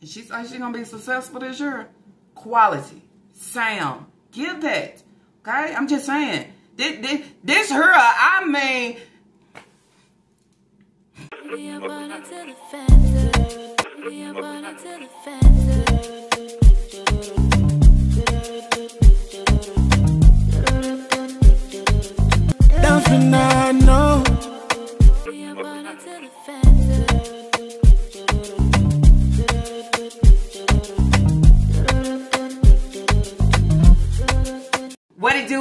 She says she's going to be successful this year. Quality. Sound. Give that. Okay? I'm just saying. This her, I mean... Don't you not know?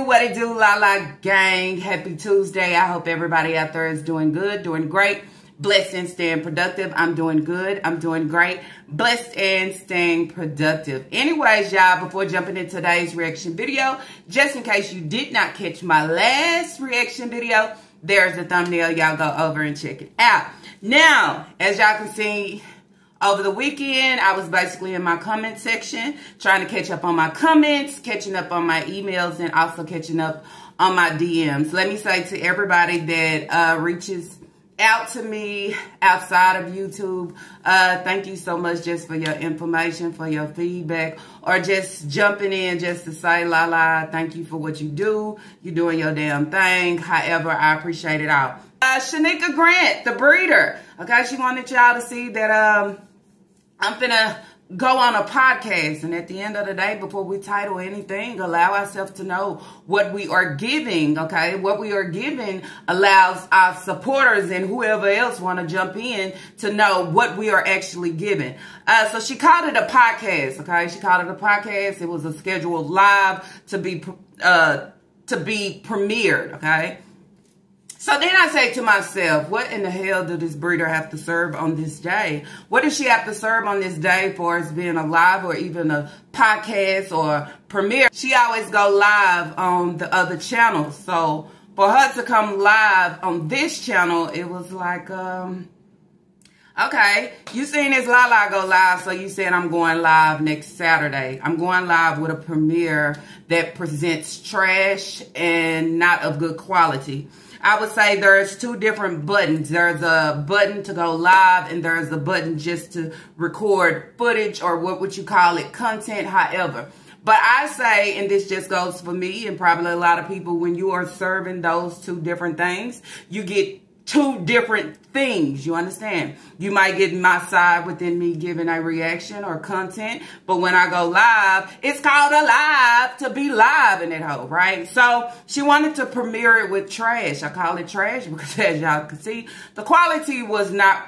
What it do, La La gang. Happy Tuesday. I hope everybody out there is doing good, doing great, blessed and staying productive. I'm doing good. I'm doing great, blessed and staying productive. Anyways, y'all, before jumping into today's reaction video, just in case you did not catch my last reaction video, there's the thumbnail. Y'all go over and check it out. Now, as y'all can see, over the weekend, I was basically in my comment section, trying to catch up on my comments, catching up on my emails, and also catching up on my DMs. Let me say to everybody that reaches out to me outside of YouTube, thank you so much just for your information, for your feedback, or just jumping in just to say, La La, thank you for what you do. You're doing your damn thing. However, I appreciate it all. Shanika Grant, the breeder. Okay, she wanted y'all to see that I'm finna go on a podcast, and at the end of the day, before we title anything, allow ourselves to know what we are giving, okay? What we are giving allows our supporters and whoever else want to jump in to know what we are actually giving. So she called it a podcast, okay? She called it a podcast. It was a scheduled live to be premiered, okay? So then I say to myself, what in the hell did this breeder have to serve on this day? What does she have to serve on this day for as being a live or even a podcast or premiere? She always go live on the other channels. So for her to come live on this channel, it was like, okay, you seen this La La go live, so you said I'm going live next Saturday. I'm going live with a premiere that presents trash and not of good quality. I would say there's two different buttons. There's a button to go live, and there's a button just to record footage, or what would you call it, content, however. But I say, and this just goes for me and probably a lot of people, when you are serving those two different things, you get two different things, you understand? You might get my side within me giving a reaction or content, but when I go live, it's called a live to be live in that hoe, right? So she wanted to premiere it with trash. I call it trash because, as y'all can see, the quality was not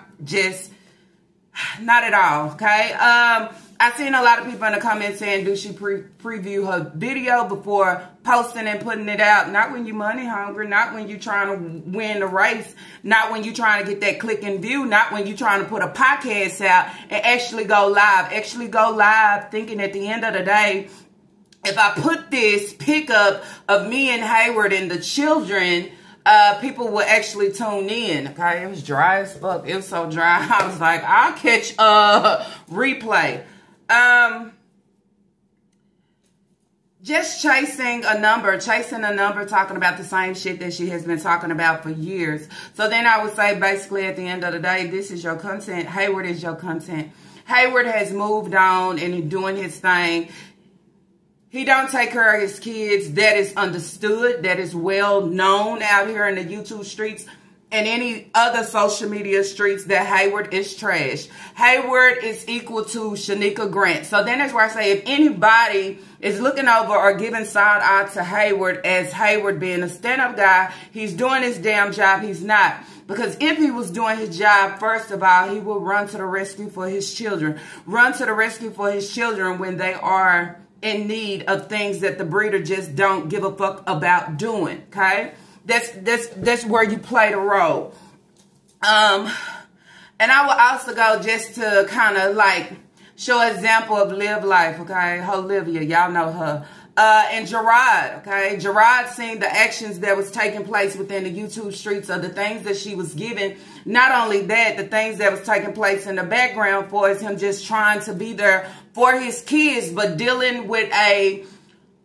at all, okay? I've seen a lot of people in the comments saying, do she preview her video before posting and putting it out? Not when you money hungry, not when you're trying to win the race, not when you're trying to get that click and view, not when you're trying to put a podcast out and actually go live. Actually go live thinking at the end of the day, if I put this pickup of me and Hayward and the children, people will actually tune in, okay? It was dry as fuck. It was so dry. I was like, I'll catch a replay. Just chasing a number, talking about the same shit that she has been talking about for years. So then I would say, basically, at the end of the day, this is your content. Hayward is your content. Hayward has moved on and is doing his thing. He don't take care of his kids. That is understood. That is well known out here in the YouTube streets and any other social media streets, that Hayward is trash. Hayward is equal to Shanika Grant. So then that's where I say, if anybody is looking over or giving side eye to Hayward as Hayward being a stand-up guy, he's doing his damn job. He's not. Because if he was doing his job, first of all, he will run to the rescue for his children. Run to the rescue for his children when they are in need of things that the breeder just don't give a fuck about doing, okay? That's where you play the role. And I will also go just to kind of like show an example of Live Life, okay? Olivia, y'all know her. And Gerard, okay? Gerard seen the actions that was taking place within the YouTube streets of the things that she was giving. Not only that, the things that was taking place in the background for is him just trying to be there for his kids, but dealing with a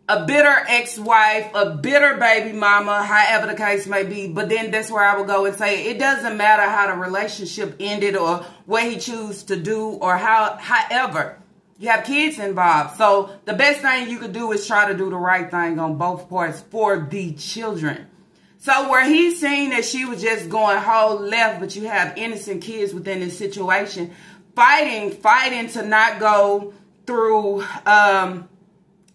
a bitter ex-wife, a bitter baby mama, however the case may be. But then that's where I will go and say it doesn't matter how the relationship ended or what he chose to do or however. You have kids involved. So the best thing you could do is try to do the right thing on both parts for the children. So where he's saying that she was just going whole left, but you have innocent kids within this situation, fighting to not go through,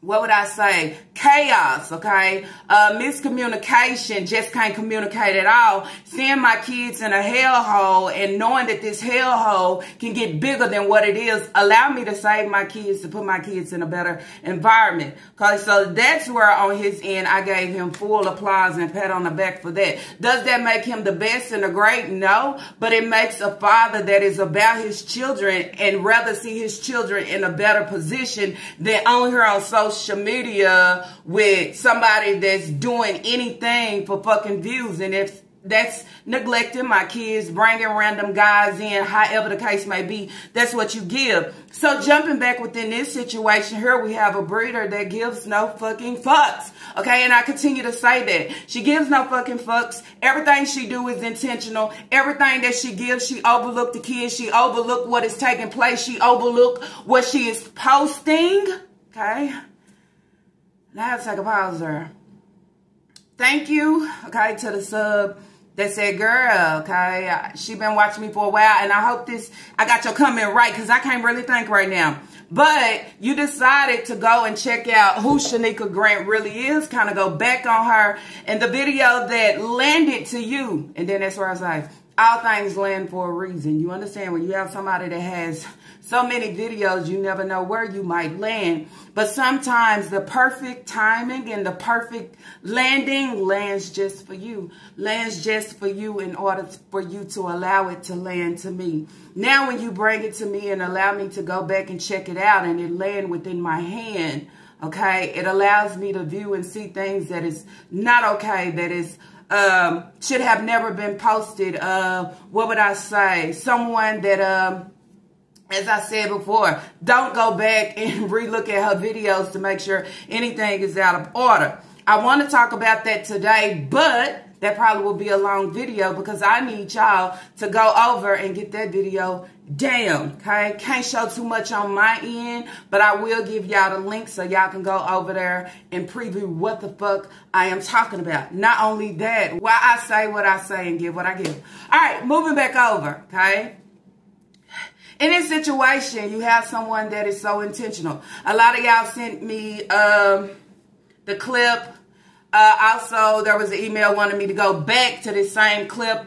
what would I say? Chaos, okay? Miscommunication, just can't communicate at all. Seeing my kids in a hellhole and knowing that this hellhole can get bigger than what it is, allow me to save my kids, to put my kids in a better environment. Okay, so that's where on his end, I gave him full applause and pat on the back for that. Does that make him the best and the great? No, but it makes a father that is about his children and rather see his children in a better position than on here on social media with somebody that's doing anything for fucking views. And if that's neglecting my kids, bringing random guys in, however the case may be, that's what you give. So jumping back within this situation here, we have a breeder that gives no fucking fucks. Okay, and I continue to say that. She gives no fucking fucks. Everything she do is intentional. Everything that she gives, she overlook the kids. She overlook what is taking place. She overlook what she is posting. Okay. Now I have to take a pause there. Thank you, okay, to the sub that said, girl, okay, she been watching me for a while, and I hope I got your comment right, because I can't really think right now. But you decided to go and check out who Shanika Grant really is, kind of go back on her, and the video that landed to you. And then that's where I say, all things land for a reason. You understand? When you have somebody that has so many videos, you never know where you might land. But sometimes the perfect timing and the perfect landing lands just for you. Lands just for you in order for you to allow it to land to me. Now when you bring it to me and allow me to go back and check it out and it land within my hand, okay, it allows me to view and see things that is not okay, that is should have never been posted. What would I say? Someone that, as I said before, don't go back and relook at her videos to make sure anything is out of order. I want to talk about that today, but that probably will be a long video because I need y'all to go over and get that video down, okay? Can't show too much on my end, but I will give y'all the link so y'all can go over there and preview what the fuck I am talking about. Not only that, why I say what I say and give what I give. All right, moving back over, okay? In this situation, you have someone that is so intentional. A lot of y'all sent me the clip. Also, there was an email wanting me to go back to this same clip.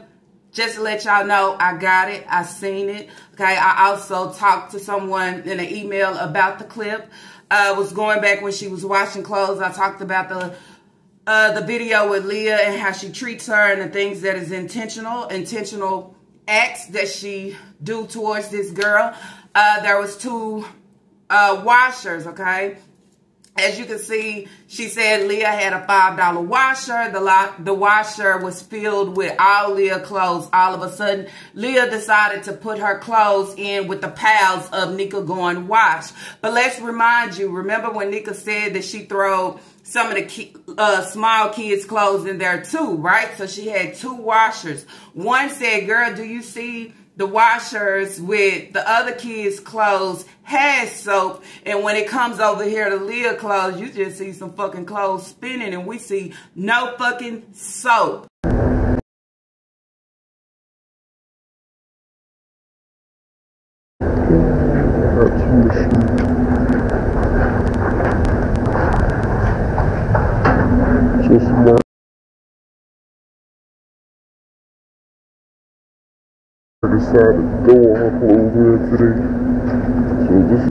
Just to let y'all know, I got it. I seen it. Okay. I also talked to someone in an email about the clip. Was going back when she was washing clothes. I talked about the video with Leah and how she treats her and the things that is intentional acts that she do towards this girl. There was two washers, okay? As you can see, she said Leah had a $5 washer. The washer was filled with all Leah clothes. All of a sudden, Leah decided to put her clothes in with the piles of Nika going wash. But let's remind you, remember when Nika said that she threw some of the small kids' clothes in there too, right? So she had two washers. One said, girl, do you see the washers with the other kids' clothes has soap, and when it comes over here to Leah clothes, you just see some fucking clothes spinning and we see no fucking soap.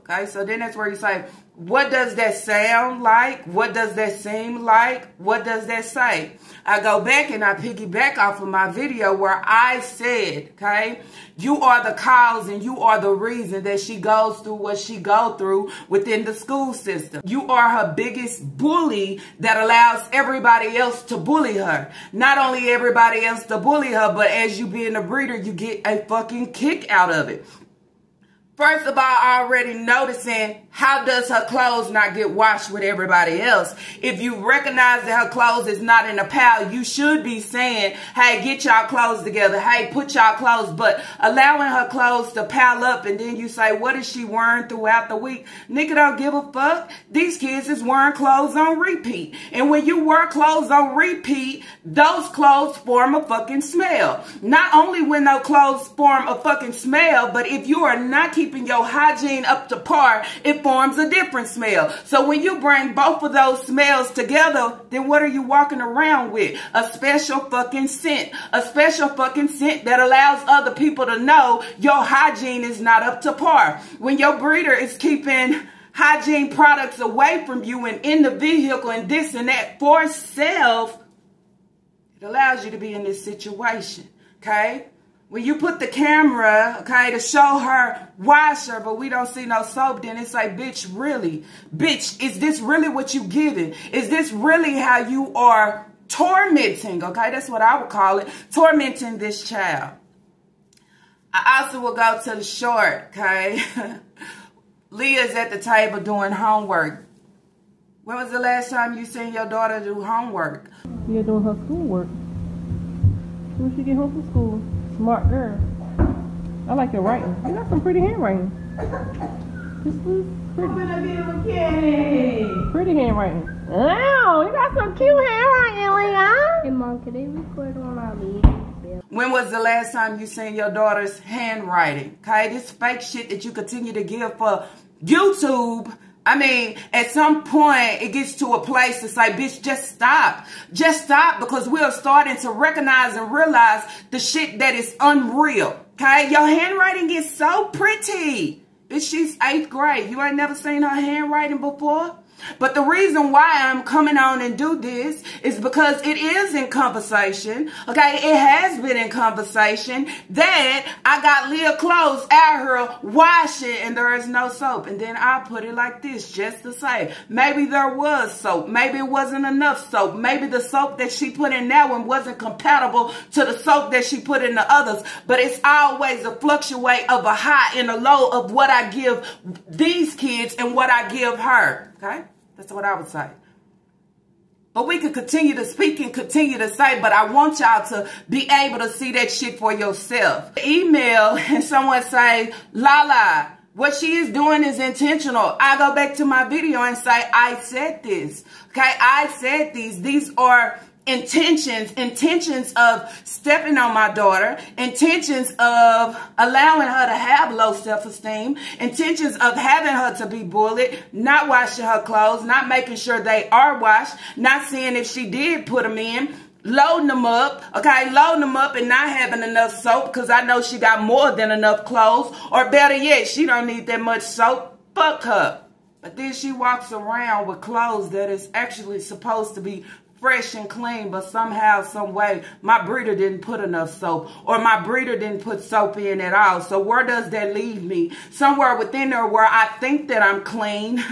Okay, so then that's where you say, what does that sound like? What does that seem like? What does that say? I go back and I piggyback off of my video where I said, okay, you are the cause and you are the reason that she goes through what she goes through within the school system. You are her biggest bully that allows everybody else to bully her. Not only everybody else to bully her, but as you being a breeder, you get a fucking kick out of it. First of all, already noticing how does her clothes not get washed with everybody else. If you recognize that her clothes is not in a pile, you should be saying, hey, get y'all clothes together. Hey, put y'all clothes. But allowing her clothes to pile up and then you say, what is she wearing throughout the week? Nigga don't give a fuck. These kids is wearing clothes on repeat. And when you wear clothes on repeat, those clothes form a fucking smell. Not only when those clothes form a fucking smell, but if you are not keeping your hygiene up to par, it forms a different smell. So when you bring both of those smells together, then what are you walking around with? A special fucking scent. A special fucking scent that allows other people to know your hygiene is not up to par. When your breeder is keeping hygiene products away from you and in the vehicle and this and that for self, it allows you to be in this situation, okay? When you put the camera, okay, to show her, wash her, but we don't see no soap, then it's like, bitch, really? Bitch, is this really what you giving? Is this really how you are tormenting, okay? That's what I would call it, tormenting this child. I also will go to the short, okay? Leah's at the table doing homework. When was the last time you seen your daughter do homework? Yeah, doing her schoolwork. When she get home from school. Smart girl. I like your writing. You got some pretty handwriting. This is pretty. I'm gonna be a mechanic. Pretty handwriting. Wow, you got some cute handwriting, Leah. Hey, Mom, can they record on our video? When was the last time you seen your daughter's handwriting? Okay, this fake shit that you continue to give for YouTube. I mean, at some point, it gets to a place to say, bitch, just stop. Just stop, because we are starting to recognize and realize the shit that is unreal. Okay? Your handwriting is so pretty. Bitch, she's 8th grade. You ain't never seen her handwriting before? But the reason why I'm coming on and do this is because it is in conversation. Okay, it has been in conversation that I got Leah clothes out here washing and there is no soap. And then I put it like this just to say, maybe there was soap. Maybe it wasn't enough soap. Maybe the soap that she put in that one wasn't compatible to the soap that she put in the others. But it's always a fluctuate of a high and a low of what I give these kids and what I give her. Okay? That's what I would say. But we could continue to speak and continue to say, but I want y'all to be able to see that shit for yourself. Email and someone say, Lala, what she is doing is intentional. I go back to my video and say, I said this. Okay, I said these. These are intentions of stepping on my daughter, intentions of allowing her to have low self-esteem, intentions of having her to be bullied, not washing her clothes, not making sure they are washed, not seeing if she did put them in, loading them up, okay, loading them up and not having enough soap because I know she got more than enough clothes, or better yet, she don't need that much soap. Fuck her. But then she walks around with clothes that is actually supposed to be fresh and clean, but somehow, some way, my breeder didn't put enough soap, or my breeder didn't put soap in at all. So where does that leave me? Somewhere within there where I think that I'm clean,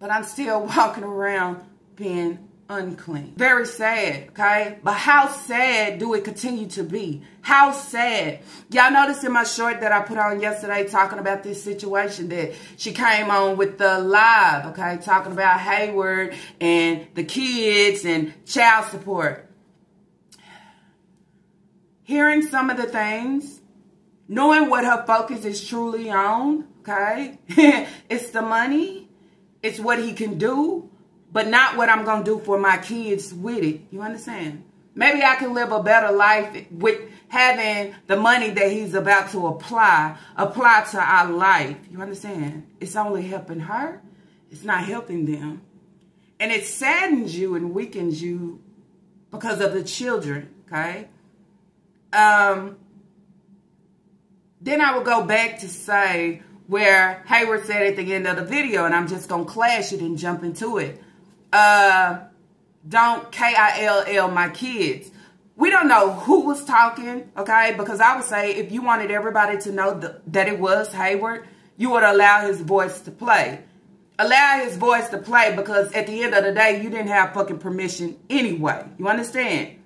but I'm still walking around being unclean. Very sad, okay? But how sad do it continue to be? How sad? Y'all noticed in my short that I put on yesterday talking about this situation that she came on with the live, okay? Talking about Hayward and the kids and child support. Hearing some of the things, knowing what her focus is truly on, okay? It's the money. It's what he can do. But not what I'm going to do for my kids with it. You understand? Maybe I can live a better life with having the money that he's about to apply to our life. You understand? It's only helping her. It's not helping them. And it saddens you and weakens you because of the children, okay? Then I will go back to say where Hayward said at the end of the video, and I'm just going to clash it and jump into it. Don't kill my kids. We don't know who was talking, okay? Because I would say if you wanted everybody to know that it was Hayward, you would allow his voice to play. Allow his voice to play because at the end of the day, you didn't have fucking permission anyway. You understand?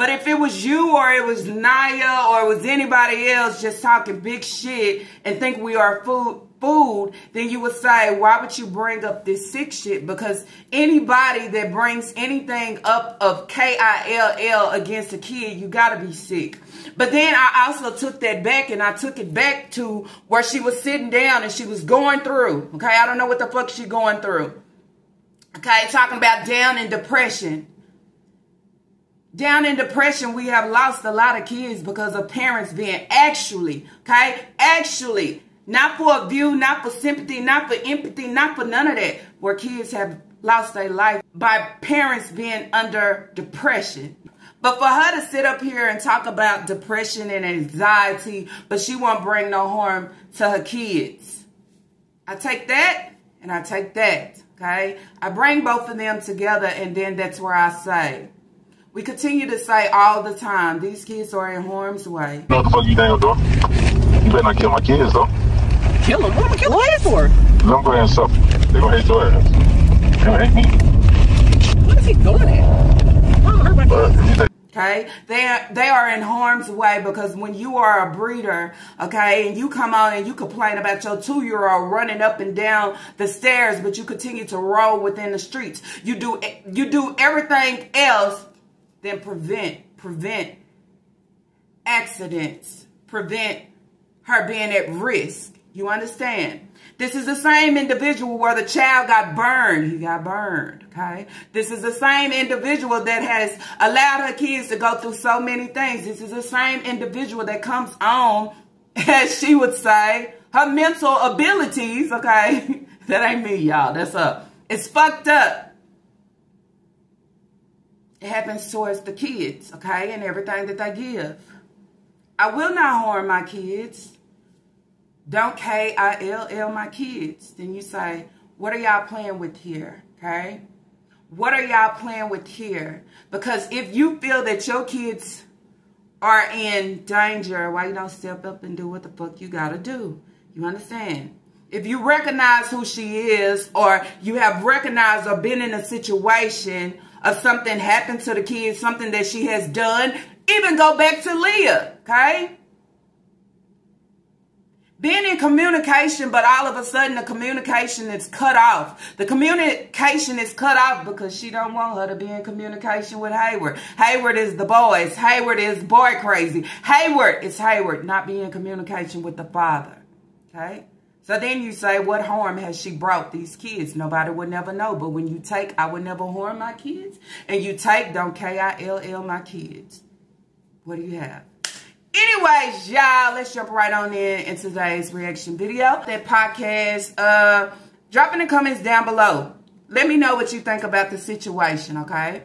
But if it was you or it was Naya or it was anybody else just talking big shit and think we are food, then you would say, why would you bring up this sick shit? Because anybody that brings anything up of KILL against a kid, you got to be sick. But then I also took that back, and I took it back to where she was sitting down and she was going through. Okay, I don't know what the fuck she going through. Okay, talking about down in depression. Down in depression, we have lost a lot of kids because of parents being actually, not for a view, not for sympathy, not for empathy, not for none of that, where kids have lost their life by parents being under depression. But for her to sit up here and talk about depression and anxiety, but she won't bring no harm to her kids. I take that and I take that, okay? I bring both of them together, and then that's where I say. We continue to say all the time, these kids are in harm's way. You know what the fuck you down, though? You better not kill my kids, though. Kill them? What am I killing kids for? I'm going to suffer. They're going to hate your ass. They're going to hate me. What is he doing at? Why hurt my kids? Okay, they are in harm's way because when you are a breeder, okay, and you come on and you complain about your 2-year-old running up and down the stairs, but you continue to roll within the streets. You do everything else than prevent accidents, prevent her being at risk. You understand? This is the same individual where the child got burned. He got burned, okay? This is the same individual that has allowed her kids to go through so many things. This is the same individual that comes on, as she would say, her mental abilities, okay? That ain't me, y'all. That's up. It's fucked up. It happens towards the kids, okay? And everything that they give. I will not harm my kids. Don't KILL my kids. Then you say, what are y'all playing with here, okay? What are y'all playing with here? Because if you feel that your kids are in danger, why you don't step up and do what the fuck you gotta do? You understand? If you recognize who she is, or you have recognized or been in a situation of something happened to the kids, something that she has done, even go back to Leah, okay? Being in communication, but all of a sudden the communication is cut off. The communication is cut off because she don't want her to be in communication with Hayward. Hayward is the boys. Hayward is boy crazy. Hayward is Hayward, not being in communication with the father. Okay? So then you say, what harm has she brought these kids? Nobody would never know. But when you take, I would never harm my kids, and you take, don't KILL my kids. What do you have? Anyways, y'all, let's jump right on in today's reaction video. That podcast, drop in the comments down below. Let me know what you think about the situation, okay?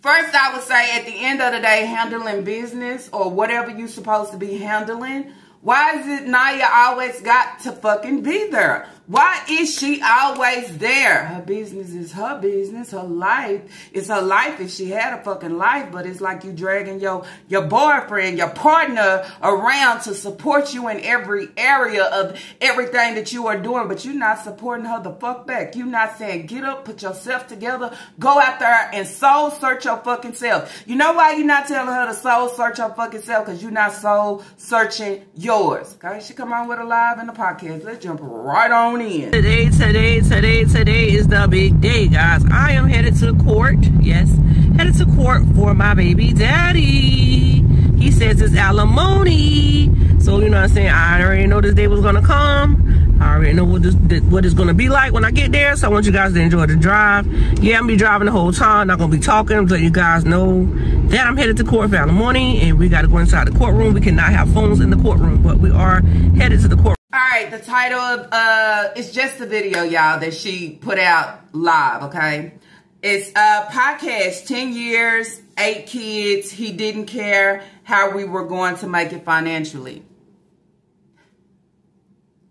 First, I would say at the end of the day, handling business or whatever you're supposed to be handling, why is it Naya always got to fucking be there? Why is she always there? Her business is her business. Her life is her life if she had a fucking life. But it's like you dragging your boyfriend, your partner around to support you in every area of everything that you are doing. But you're not supporting her the fuck back. You're not saying, get up, put yourself together, go out there and soul search your fucking self. You know why you're not telling her to soul search her fucking self? Because you're not soul searching yours. Okay, she come on with a live in the podcast. Let's jump right on in. Today is the big day, guys. I am headed to court. Yes, headed to court for my baby daddy. He says it's alimony. So, you know what I'm saying? I already know this day was gonna come. I already know what it's gonna be like when I get there. So I want you guys to enjoy the drive. Yeah, I'm gonna be driving the whole time. Not gonna be talking. Let you guys know that I'm headed to court for alimony, and we gotta go inside the courtroom. We cannot have phones in the courtroom, but we are headed to the court. All right, the title of it's just a video, y'all, that she put out live, okay? It's a podcast, 10 years, 8 kids. He didn't care how we were going to make it financially.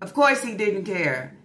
Of course he didn't care.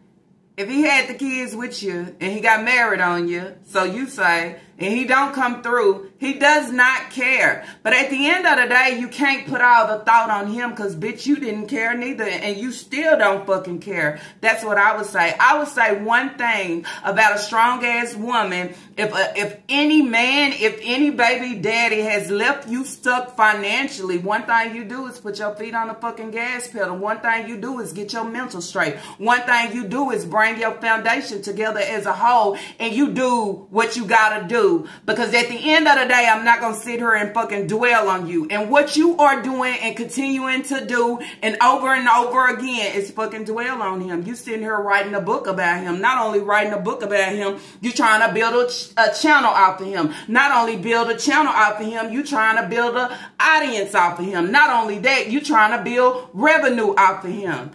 If he had the kids with you and he got married on you, so you say, and he don't come through, he does not care. But at the end of the day, you can't put all the thought on him because, bitch, you didn't care neither, and you still don't fucking care. That's what I would say. I would say one thing about a strong-ass woman. If any man, if any baby daddy has left you stuck financially, one thing you do is put your feet on the fucking gas pedal. One thing you do is get your mental straight. One thing you do is bring your foundation together as a whole, and you do what you gotta do. Because at the end of the day, I'm not gonna sit here and fucking dwell on you. And what you are doing and continuing to do and over again is fucking dwell on him. You sitting here writing a book about him. Not only writing a book about him, you trying to build a channel off of him. Not only build a channel off of him, you trying to build an audience off of him. Not only that, you trying to build revenue off of him.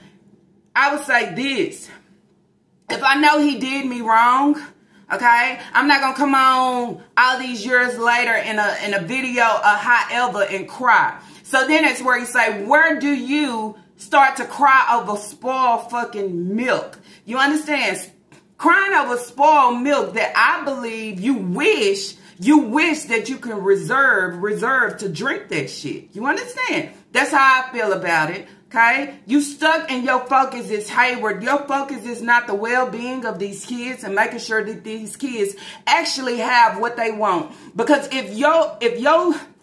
I would say this. If I know he did me wrong, okay, I'm not gonna come on all these years later in a video or however and cry. So then it's where you say, where do you start to cry over spoiled fucking milk? You understand? Crying over spoiled milk that I believe you wish that you can reserve to drink that shit. You understand? That's how I feel about it. Okay? You stuck and your focus is hayward. Your focus is not the well-being of these kids and making sure that these kids actually have what they want. Because if your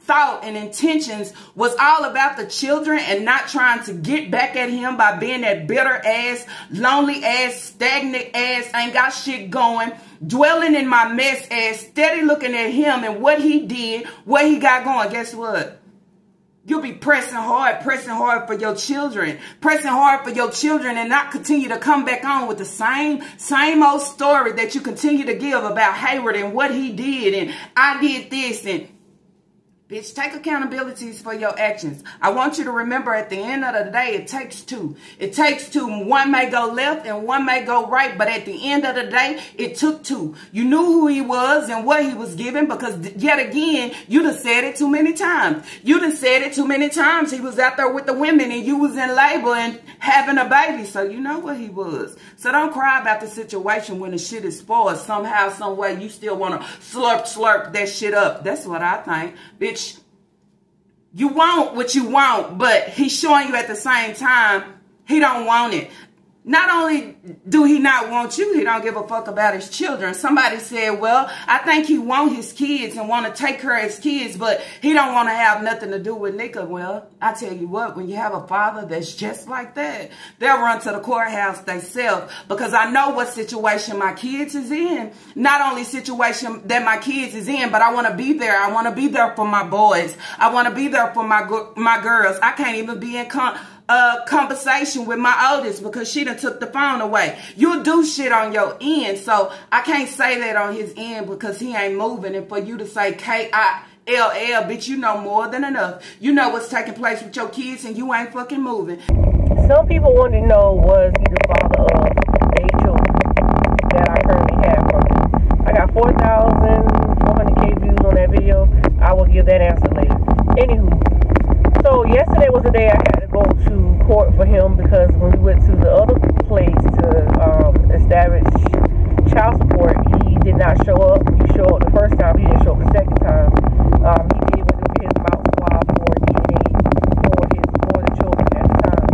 thought and intentions was all about the children and not trying to get back at him by being that bitter ass, lonely ass, stagnant ass, ain't got shit going, dwelling in my mess ass, steady looking at him and what he did, what he got going, guess what? You'll be pressing hard for your children, and not continue to come back on with the same old story that you continue to give about Hayward and what he did and I did this and bitch, take accountabilities for your actions. I want you to remember at the end of the day, it takes two. It takes two. One may go left and one may go right, but at the end of the day, it took two. You knew who he was and what he was giving because yet again, you done said it too many times. You done said it too many times. He was out there with the women and you was in labor and having a baby, so you know what he was. So don't cry about the situation when the shit is spoiled. Somehow, some way, you still want to slurp that shit up. That's what I think. Bitch, you want what you want, but he's showing you at the same time he don't want it. Not only do he not want you, he don't give a fuck about his children. Somebody said, well, I think he want his kids and want to take care of his kids, but he don't want to have nothing to do with Nika. Well, I tell you what, when you have a father that's just like that, they'll run to the courthouse themselves because I know what situation my kids is in. Not only situation that my kids is in, but I want to be there. I want to be there for my boys. I want to be there for my girls. I can't even be in conversation with my oldest because she done took the phone away. You'll do shit on your end, so I can't say that on his end because he ain't moving. And for you to say K-I-L-L, bitch, you know more than enough. You know what's taking place with your kids and you ain't fucking moving. Some people want to know, was he the father of 8 children that I currently have from him? I got 4,400K views on that video. I will give that answer later. Anywho, so yesterday was the day I had to go to court for him because when we went to the other place to establish child support, he did not show up. He showed up the first time. He didn't show up the second time. He did want to get his mouth swab for DNA for the children at the time,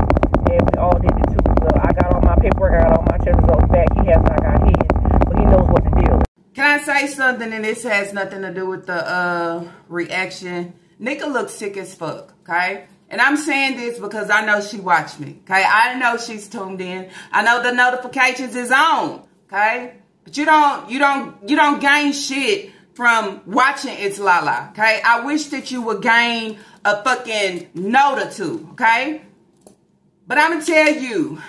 and we all did it too. So I got all my paperwork, I got all my test results back. He has not got his, but he knows what the deal is. Can I say something? And this has nothing to do with the reaction. Nika looks sick as fuck, okay? And I'm saying this because I know she watched me, okay? I know she's tuned in. I know the notifications is on, okay? But you don't gain shit from watching It's Lala, okay? I wish that you would gain a fucking note or two, okay? But I'm gonna tell you,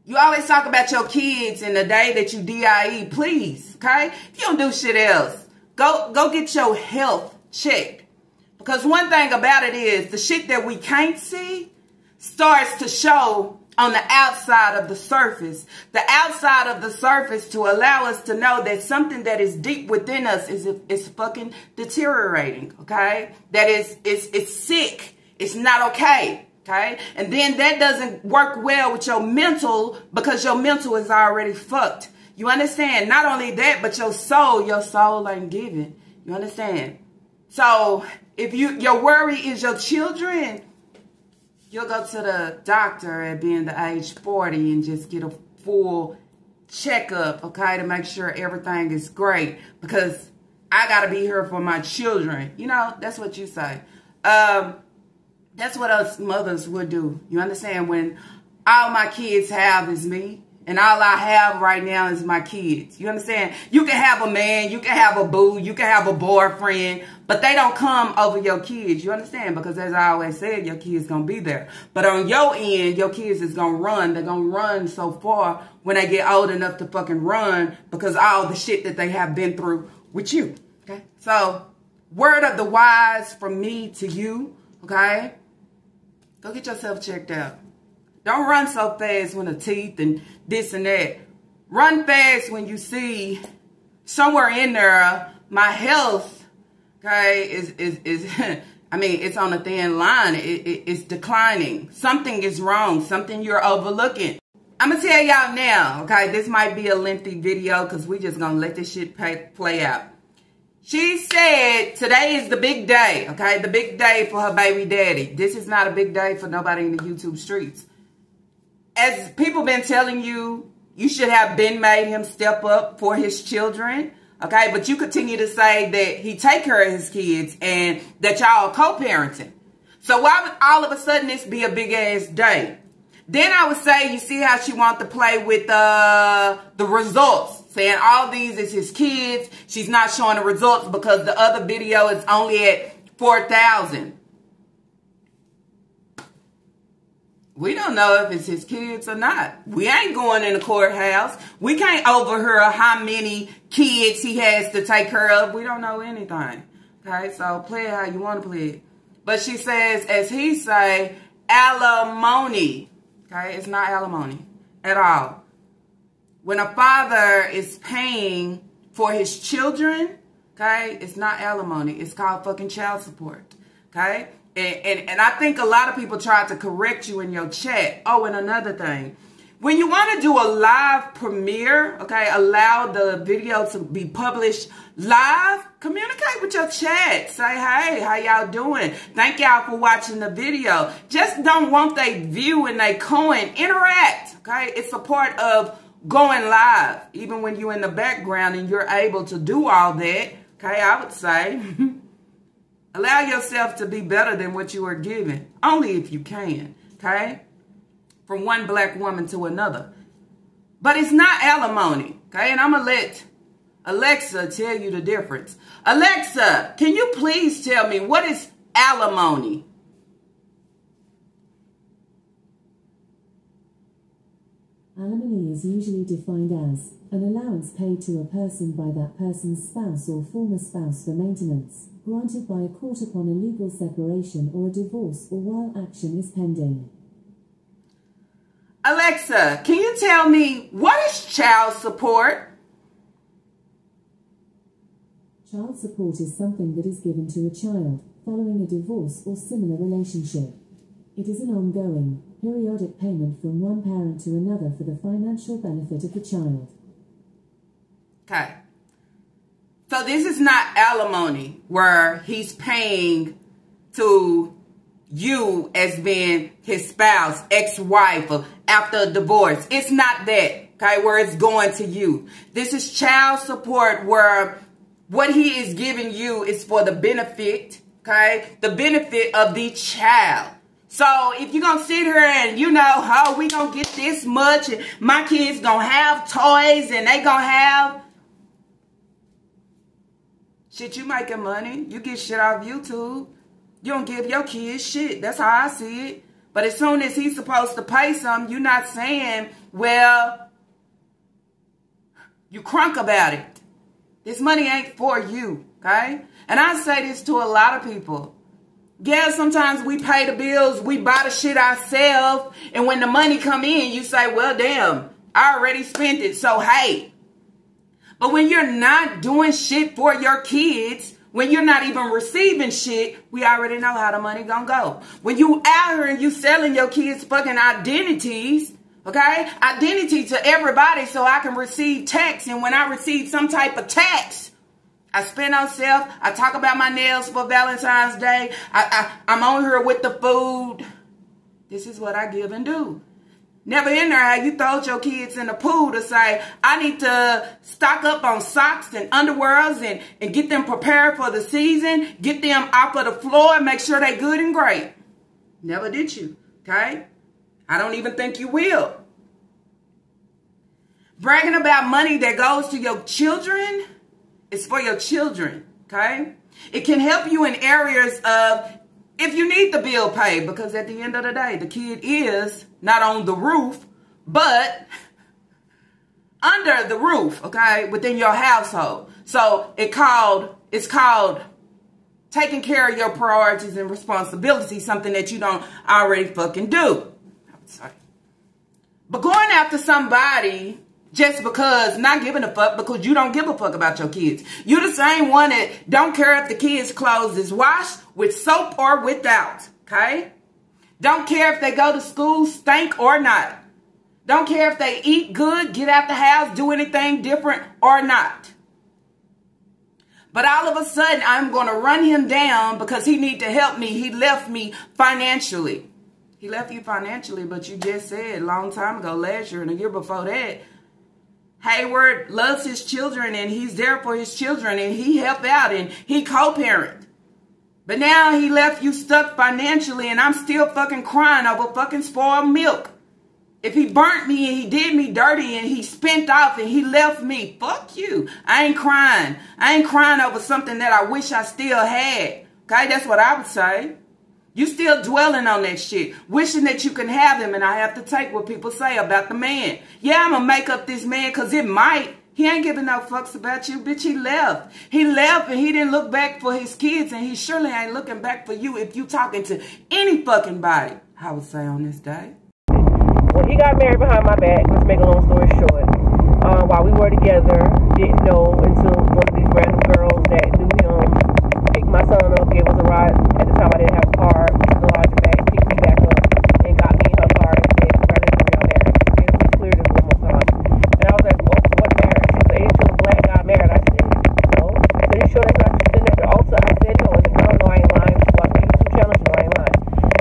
you always talk about your kids and the day that you DIE, please, okay? If you don't do shit else, go get your health checked. Because one thing about it is the shit that we can't see starts to show on the outside of the surface. The outside of the surface to allow us to know that something that is deep within us is fucking deteriorating, okay? That it's sick. It's not okay, okay? And then that doesn't work well with your mental because your mental is already fucked. You understand? Not only that, but your soul ain't giving. You understand? So if your worry is your children, you'll go to the doctor at being the age 40 and just get a full checkup, okay, to make sure everything is great, because I got to be here for my children. You know, that's what you say. That's what us mothers would do. You understand? When all my kids have is me, and all I have right now is my kids. You understand? You can have a man, you can have a boo, you can have a boyfriend, but they don't come over your kids. You understand? Because as I always said, your kids going to be there. But on your end, your kids is going to run. They're going to run so far when they get old enough to fucking run, because all the shit that they have been through with you. Okay? So, word of the wise from me to you. Okay? Go get yourself checked out. Don't run so fast when the teeth and this and that. Run fast when you see somewhere in there, my health, okay, is I mean, it's on a thin line. It's declining. Something is wrong. Something you're overlooking. I'm going to tell y'all now, okay, this might be a lengthy video because we just going to let this shit play out. She said today is the big day, okay, the big day for her baby daddy. This is not a big day for nobody in the YouTube streets. As people been telling you, you should have been made him step up for his children, okay? But you continue to say that he take care of his kids and that y'all are co-parenting. So why would all of a sudden this be a big-ass day? Then I would say, you see how she wants to play with the results, saying all these is his kids. She's not showing the results because the other video is only at 4,000. We don't know if it's his kids or not. We ain't going in the courthouse. We can't overhear how many kids he has to take care of. We don't know anything. Okay, so play it how you want to play it. But she says, as he say, alimony. Okay, it's not alimony at all. When a father is paying for his children, okay, it's not alimony. It's called fucking child support. Okay? And I think a lot of people tried to correct you in your chat. Oh, and another thing. When you want to do a live premiere, okay, allow the video to be published live, communicate with your chat. Say, hey, how y'all doing? Thank y'all for watching the video. Just don't want they view and they coin. Interact, okay? It's a part of going live. Even when you're in the background and you're able to do all that, okay, I would say... allow yourself to be better than what you are given. Only if you can, okay? From one black woman to another. But it's not alimony, okay? And I'm going to let Alexa tell you the difference. Alexa, can you please tell me what is alimony? Alimony is usually defined as an allowance paid to a person by that person's spouse or former spouse for maintenance, granted by a court upon a legal separation or a divorce or while action is pending. Alexa, can you tell me what is child support? Child support is something that is given to a child following a divorce or similar relationship. It is an ongoing, periodic payment from one parent to another for the financial benefit of the child. Okay. So this is not alimony where he's paying to you as being his spouse, ex-wife, or after a divorce. It's not that, okay, where it's going to you. This is child support where what he is giving you is for the benefit, okay, the benefit of the child. So if you're going to sit here and, you know, oh, we going to get this much and my kids going to have toys and they going to have... shit, you making money. You get shit off YouTube. You don't give your kids shit. That's how I see it. But as soon as he's supposed to pay something, you're not saying, well, you crunk about it. This money ain't for you, okay? And I say this to a lot of people. Yeah, sometimes we pay the bills, we buy the shit ourselves, and when the money come in, you say, well, damn, I already spent it, so hey. But when you're not doing shit for your kids, when you're not even receiving shit, we already know how the money gonna go. When you out here and you selling your kids fucking identities, Okay? Identity to everybody so I can receive tax. And when I receive some type of tax, I spend on self. I talk about my nails for Valentine's Day. I'm on here with the food. This is what I give and do. Never in there how you throw your kids in the pool to say, I need to stock up on socks and underwears and get them prepared for the season. Get them off of the floor and make sure they good and great. Never did you. Okay? I don't even think you will. Bragging about money that goes to your children is for your children, okay? It can help you in areas of if you need the bill paid, because at the end of the day, the kid is not on the roof, but under the roof, okay, within your household. So it's called taking care of your priorities and responsibilities, something that you don't already fucking do. I'm sorry. But going after somebody just because, not giving a fuck because you don't give a fuck about your kids. You the same one that don't care if the kids' clothes is washed with soap or without, okay? Don't care if they go to school, stink or not. Don't care if they eat good, get out the house, do anything different or not. But all of a sudden, I'm going to run him down because he need to help me. He left me financially. He left you financially, but you just said a long time ago, last year and a year before that, Hayward loves his children and he's there for his children and he helped out and he co-parent. But now he left you stuck financially and I'm still fucking crying over fucking spoiled milk. If he burnt me and he did me dirty and he spent off and he left me, fuck you. I ain't crying. I ain't crying over something that I wish I still had. Okay, that's what I would say. You still dwelling on that shit, wishing that you can have him, and I have to take what people say about the man. Yeah, I'm going to make up this man because it might. He ain't giving no fucks about you, bitch. He left. He left and he didn't look back for his kids, and he surely ain't looking back for you if you talking to any fucking body, I would say, on this day. When he got married behind my back, let's make a long story short, while we were together, didn't know until one of these random girls that knew him picked my son up, gave us a ride. At the time, I didn't have a car. She lodged back, picked me back up, and got me in her car and said, congratulations on your marriage. It was clear this one more time. And I was like, what marriage? She said, ain't you a black guy married? I said, no. I said, you sure that's not just in at the altar? I said, no. I said, no, I ain't lying. She watched YouTube channels, no, I ain't lying.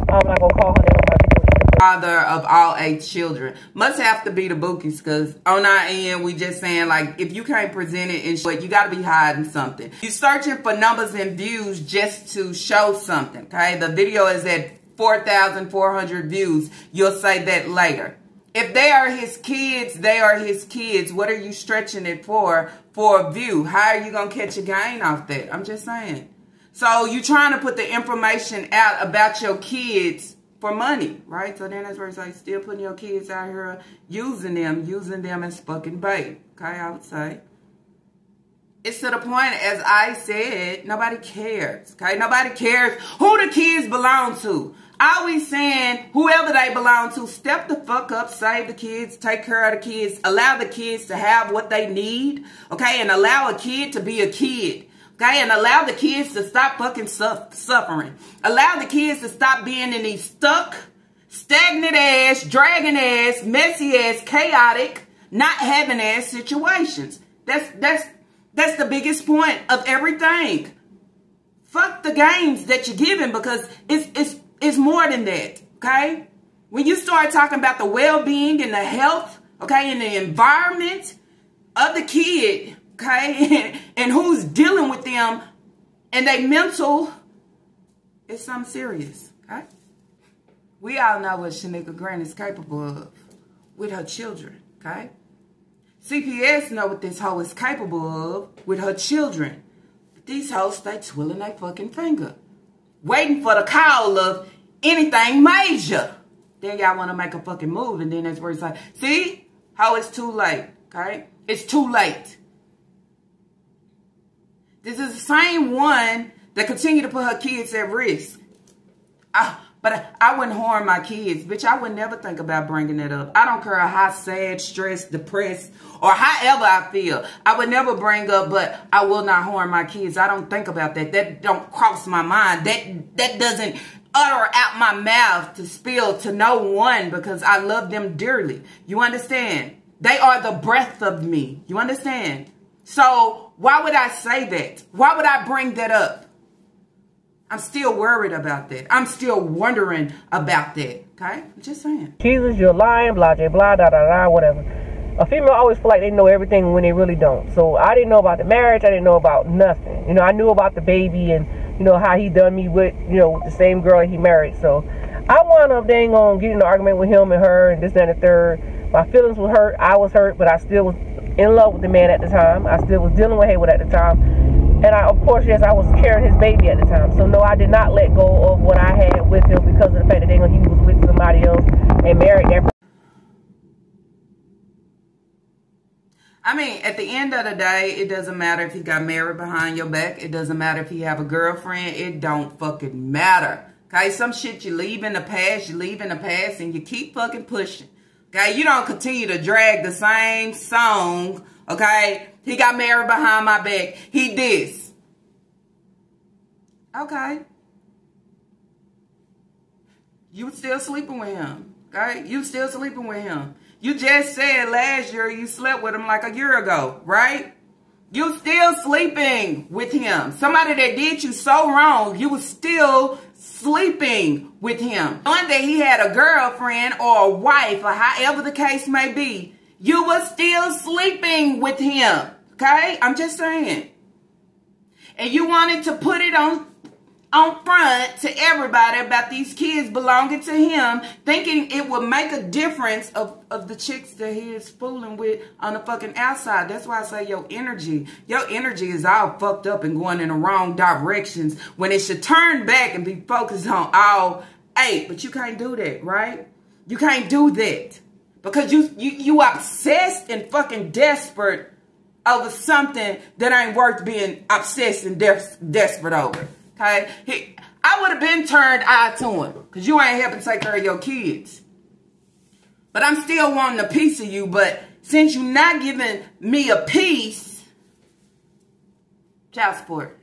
I'm not going to call her name on my video. Father of all 8 children. Must have to be the Bookies, because on our end, we just saying, like, if you can't present it in shit, you got to be hiding something. You searching for numbers and views just to show something, okay? The video is at 4,400 views. You'll say that later. If they are his kids, they are his kids. What are you stretching it for a view? How are you going to catch a gain off that? I'm just saying. So you trying to put the information out about your kids for money, right? So then that's where it's like still putting your kids out here, using them as fucking bait. Okay, I would say. It's to the point, as I said, nobody cares. Okay, nobody cares who the kids belong to. Always saying whoever they belong to, step the fuck up, save the kids, take care of the kids, allow the kids to have what they need. Okay, and allow a kid to be a kid. Okay, and allow the kids to stop fucking suffering. Allow the kids to stop being in these stuck, stagnant ass, dragging ass, messy ass, chaotic, not having ass situations. That's the biggest point of everything. Fuck the games that you're giving, because it's more than that. Okay, when you start talking about the well-being and the health, okay, and the environment of the kid, okay, and who's dealing with them and they mental, it's something serious, okay? We all know what Shanika Grant is capable of with her children, okay? CPS know what this hoe is capable of with her children. But these hoes stay twirling their fucking finger, waiting for the call of anything major. Then y'all want to make a fucking move, and then that's where it's like, see how it's too late, okay? It's too late. This is the same one that continue to put her kids at risk. But I wouldn't harm my kids. Bitch, I would never think about bringing that up. I don't care how sad, stressed, depressed, or however I feel. I would never bring up, but I will not harm my kids. I don't think about that. That don't cross my mind. That doesn't utter out my mouth to spill to no one because I love them dearly. You understand? They are the breath of me. You understand? So why would I say that? Why would I bring that up? I'm still worried about that. I'm still wondering about that. Okay? I'm just saying. Jesus, you're lying, blah, blah, blah, da, da, da, whatever. A female always feel like they know everything when they really don't. So I didn't know about the marriage. I didn't know about nothing. You know, I knew about the baby and, you know, how he done me with, you know, the same girl he married. So I wound up, they ain't gonna get in an argument with him and her and this, that, and the third. My feelings were hurt. I was hurt, but I still was in love with the man at the time. I still was dealing with Haywood at the time. And I, of course, yes, I was carrying his baby at the time. So no, I did not let go of what I had with him because of the fact that he was with somebody else and married that. I mean, at the end of the day, it doesn't matter if he got married behind your back. It doesn't matter if he have a girlfriend. It don't fucking matter. Okay, some shit you leave in the past, and you keep fucking pushing. Okay, you don't continue to drag the same song. Okay, he got married behind my back. He this. Okay. You still sleeping with him. Okay, you still sleeping with him. You just said last year you slept with him like a year ago, right? You still sleeping with him. Somebody that did you so wrong, you was still sleeping with him. One day he had a girlfriend or a wife or however the case may be. You was still sleeping with him, okay? I'm just saying. And you wanted to put it on front to everybody about these kids belonging to him, thinking it would make a difference of the chicks that he is fooling with on the fucking outside. That's why I say your energy is all fucked up and going in the wrong directions when it should turn back and be focused on all eight. But you can't do that, right? You can't do that because you obsessed and fucking desperate over something that ain't worth being obsessed and desperate over. Okay, I would have been turned eye to him because you ain't helping take care of your kids. But I'm still wanting a piece of you. But since you're not giving me a piece, child support.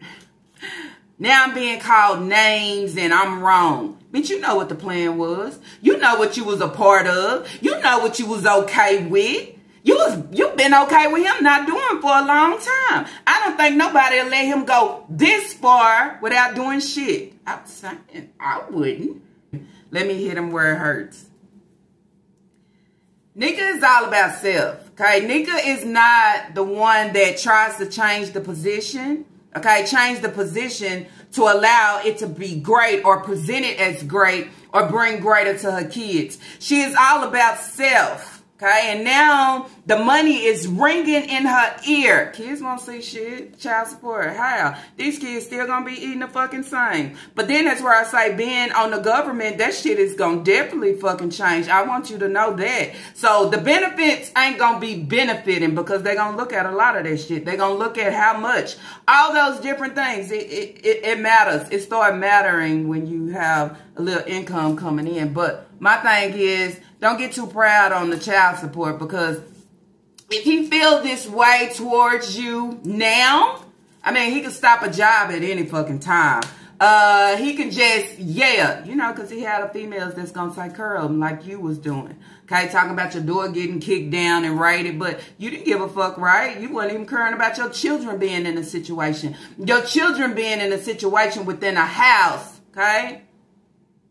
Now I'm being called names and I'm wrong. Bitch, you know what the plan was. You know what you was a part of. You know what you was okay with. You've been okay with him not doing for a long time. I don't think nobody will let him go this far without doing shit. I'm saying I wouldn't. Let me hit him where it hurts. Nika is all about self. Okay, Nika is not the one that tries to change the position. Okay, change the position to allow it to be great or present it as great or bring greater to her kids. She is all about self. Okay, and now the money is ringing in her ear. Kids won't see shit. Child support. How? These kids still gonna be eating the fucking same. But then that's where I say being on the government, that shit is gonna definitely fucking change. I want you to know that. So the benefits ain't gonna be benefiting because they're gonna look at a lot of that shit. They're gonna look at how much. All those different things. It matters. It starts mattering when you have a little income coming in. But my thing is, don't get too proud on the child support because if he feels this way towards you now, I mean, he can stop a job at any fucking time. He can just, you know, because he had a females that's going to take care of him like you was doing. Okay, talking about your door getting kicked down and raided, but you didn't give a fuck, right? You weren't even caring about your children being in a situation. Your children being in a situation within a house, okay,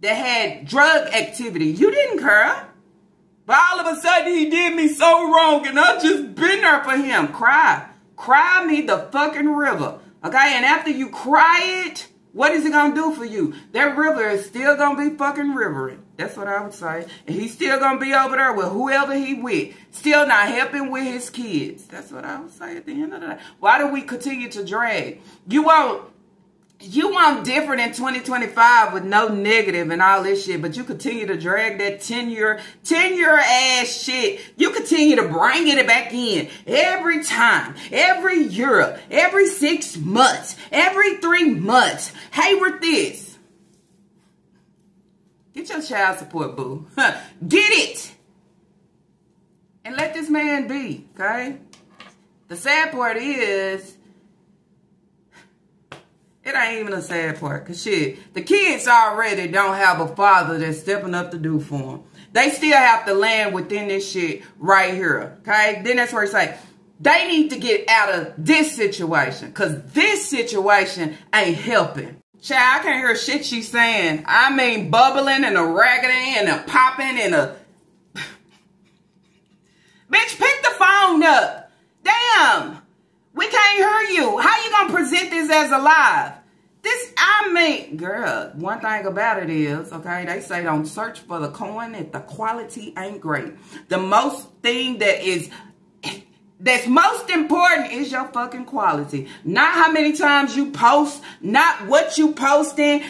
that had drug activity. You didn't care. But all of a sudden, he did me so wrong, and I just been there for him. Cry. Cry me the fucking river. Okay? And after you cry it, what is it going to do for you? That river is still going to be fucking rivering. That's what I would say. And he's still going to be over there with whoever he with. Still not helping with his kids. That's what I would say at the end of the day. Why do we continue to drag? You want different in 2025 with no negative and all this shit, but you continue to drag that 10-year ass shit. You continue to bring it back in every time, every year, every 6 months, every 3 months. Hayward this. Get your child support, boo. Get it. And let this man be, okay? The sad part is, it That ain't even a sad part. Because shit, the kids already don't have a father that's stepping up to do for them. They still have to land within this shit right here. Okay? Then that's where it's like, they need to get out of this situation. Because this situation ain't helping. Child, I can't hear shit she's saying. I mean, bubbling and a raggedy and a popping and a... Bitch, pick the phone up. Damn. We can't hear you. How you gonna present this as a live? This, I mean, girl, one thing about it is, okay, they say don't search for the coin if the quality ain't great. The most thing that's most important is your fucking quality. Not how many times you post, not what you posting,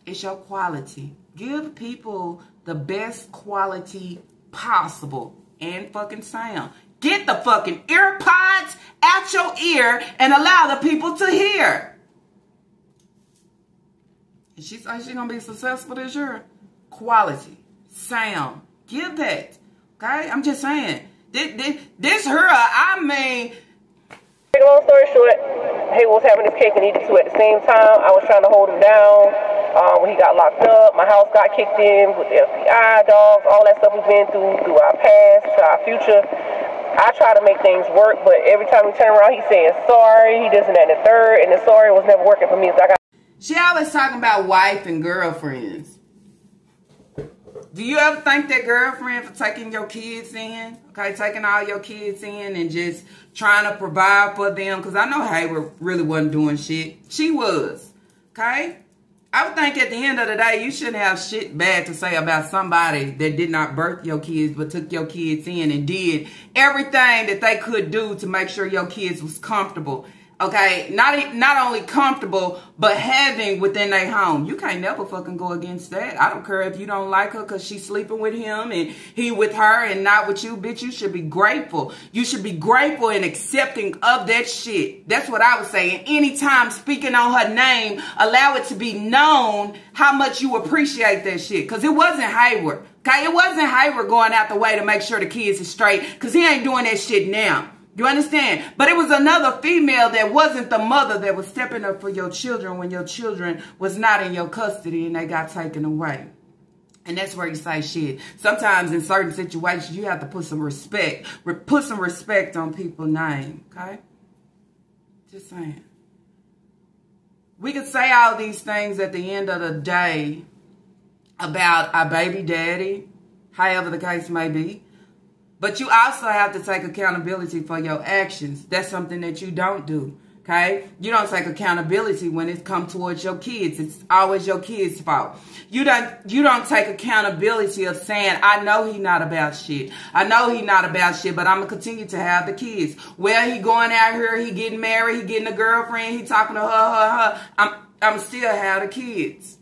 it's your quality. Give people the best quality possible and fucking sound. Get the fucking earpods out your ear and allow the people to hear. And she's like she's gonna be successful this year. Quality, sound, give that. Okay, I'm just saying. This her, I mean. Long story short, he was having his cake and eating too at the same time. I was trying to hold him down. When he got locked up, my house got kicked in with the FBI dogs, all that stuff we've been through our past to our future. I try to make things work, but every time we turn around, he's saying sorry, he does that and the third, and the sorry was never working for me. So she always talking about wife and girlfriends. Do you ever thank that girlfriend for taking your kids in? Okay, taking all your kids in and just trying to provide for them? Because I know Hayward really wasn't doing shit. She was. Okay? I would think at the end of the day, you shouldn't have shit bad to say about somebody that did not birth your kids, but took your kids in and did everything that they could do to make sure your kids was comfortable. Okay, not only comfortable, but having within their home. You can't never fucking go against that. I don't care if you don't like her because she's sleeping with him and he with her and not with you, bitch. You should be grateful. You should be grateful and accepting of that shit. That's what I would say. And anytime speaking on her name, allow it to be known how much you appreciate that shit. Because it wasn't Hayward. Okay, it wasn't Hayward going out the way to make sure the kids are straight because he ain't doing that shit now. You understand? But it was another female that wasn't the mother that was stepping up for your children when your children was not in your custody and they got taken away. And that's where you say shit. Sometimes in certain situations, you have to put some respect. Put some respect on people's name. Okay? Just saying. We could say all these things at the end of the day about our baby daddy, however the case may be. But you also have to take accountability for your actions. That's something that you don't do, okay? You don't take accountability when it comes towards your kids. It's always your kids' fault. You don't take accountability of saying, I know he not about shit. I know he not about shit, but I'm going to continue to have the kids. Well, he going out here, he getting married, he getting a girlfriend, he talking to her. I'm still have the kids.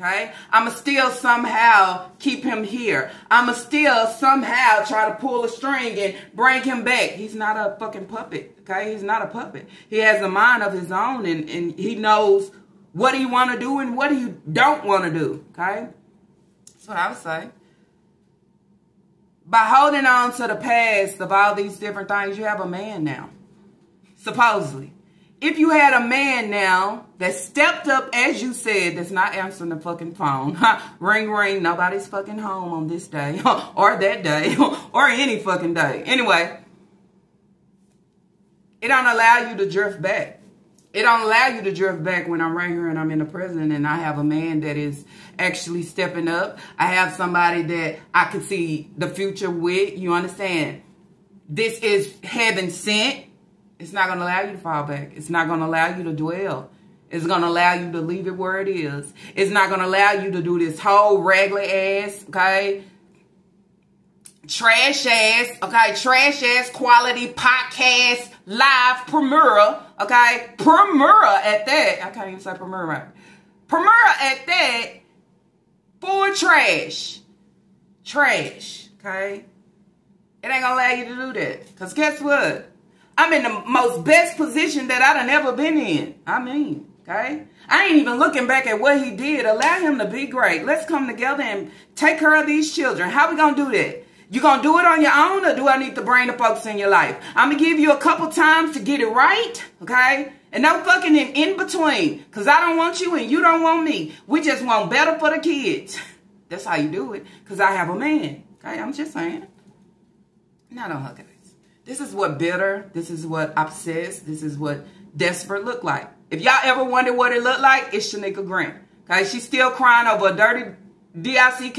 Okay, I'ma still somehow keep him here. I'ma still somehow try to pull a string and bring him back. He's not a fucking puppet. Okay, he's not a puppet. He has a mind of his own, and he knows what he want to do and what he don't want to do. Okay, that's what I would say. By holding on to the past of all these different things, you have a man now, supposedly. If you had a man now that stepped up, as you said, that's not answering the fucking phone. Ring, ring, nobody's fucking home on this day or that day or any fucking day. Anyway, it don't allow you to drift back. It don't allow you to drift back when I'm right here and I'm in the present and I have a man that is actually stepping up. I have somebody that I could see the future with. You understand? This is heaven sent. It's not going to allow you to fall back. It's not going to allow you to dwell. It's going to allow you to leave it where it is. It's not going to allow you to do this whole regular ass, okay, trash ass, okay, trash ass quality podcast live premiere, okay, premiere at that. I can't even say premiere right. Premiere at that for trash. Trash, okay? It ain't going to allow you to do that. Because guess what? I'm in the most best position that I done ever been in. I mean, okay? I ain't even looking back at what he did. Allow him to be great. Let's come together and take care of these children. How we going to do that? You going to do it on your own or do I need to bring the folks in your life? I'm going to give you a couple times to get it right, okay? And no fucking in between. Because I don't want you and you don't want me. We just want better for the kids. That's how you do it. Because I have a man. Okay, I'm just saying. Now don't hug us. This is what bitter, this is what obsessed, this is what desperate look like. If y'all ever wonder what it looked like, it's Shanika Grant. Okay, she's still crying over a dirty DICK.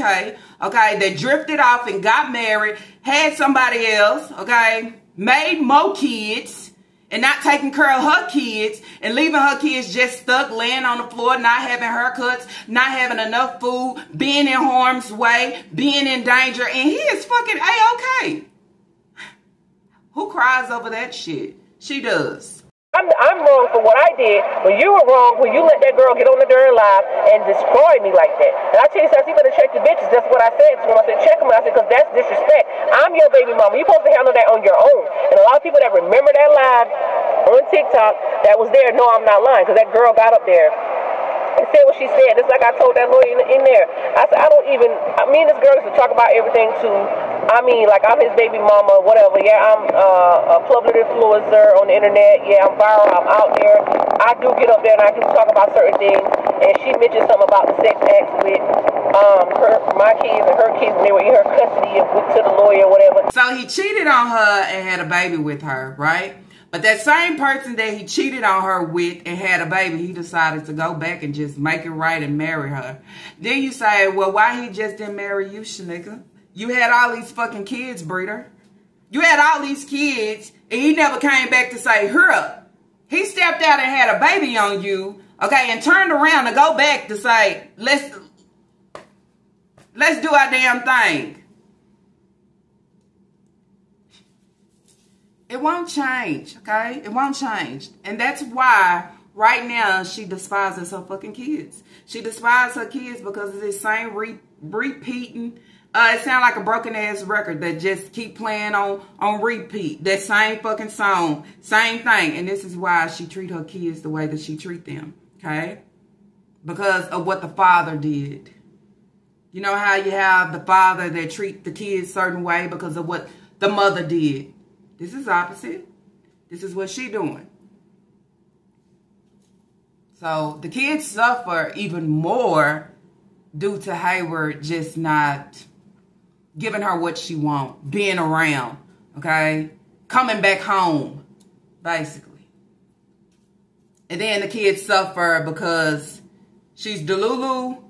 Okay, they drifted off and got married, had somebody else, okay, made more kids, and not taking care of her kids, and leaving her kids just stuck laying on the floor, not having haircuts, not having enough food, being in harm's way, being in danger, and he is fucking A-okay. Who cries over that shit? She does. I'm wrong for what I did, but you were wrong when you let that girl get on the dirt live and destroy me like that. And I tell you something, you better check the bitches. That's what I said to him. I said, check them. I said, because that's disrespect. I'm your baby mama. You're supposed to handle that on your own. And a lot of people that remember that live on TikTok that was there, no, I'm not lying, because that girl got up there and said what she said. Just like I told that lawyer in there. I said, me and this girl used to talk about everything too. I mean, like, I'm his baby mama, whatever. Yeah, I'm a public influencer on the internet. Yeah, I'm viral. I'm out there. I do get up there and I can talk about certain things. And she mentioned something about the sex acts with my kids and her kids, and they were in her custody and went to the lawyer or whatever. So he cheated on her and had a baby with her, right? But that same person that he cheated on her with and had a baby, he decided to go back and just make it right and marry her. Then you say, well, why he just didn't marry you, Shanika? You had all these fucking kids, breeder. You had all these kids, and he never came back to say, hurrah. He stepped out and had a baby on you, okay, and turned around to go back to say, let's do our damn thing. It won't change, okay? It won't change. And that's why right now she despises her fucking kids. She despises her kids because of this same repeating. It sounds like a broken ass record that just keep playing on repeat. That same fucking song, same thing. And this is why she treat her kids the way that she treat them, okay? Because of what the father did. You know how you have the father that treat the kids a certain way because of what the mother did. This is opposite. This is what she doing. So the kids suffer even more due to Hayward just not giving her what she wants, being around, okay? Coming back home, basically. And then the kids suffer because she's delulu,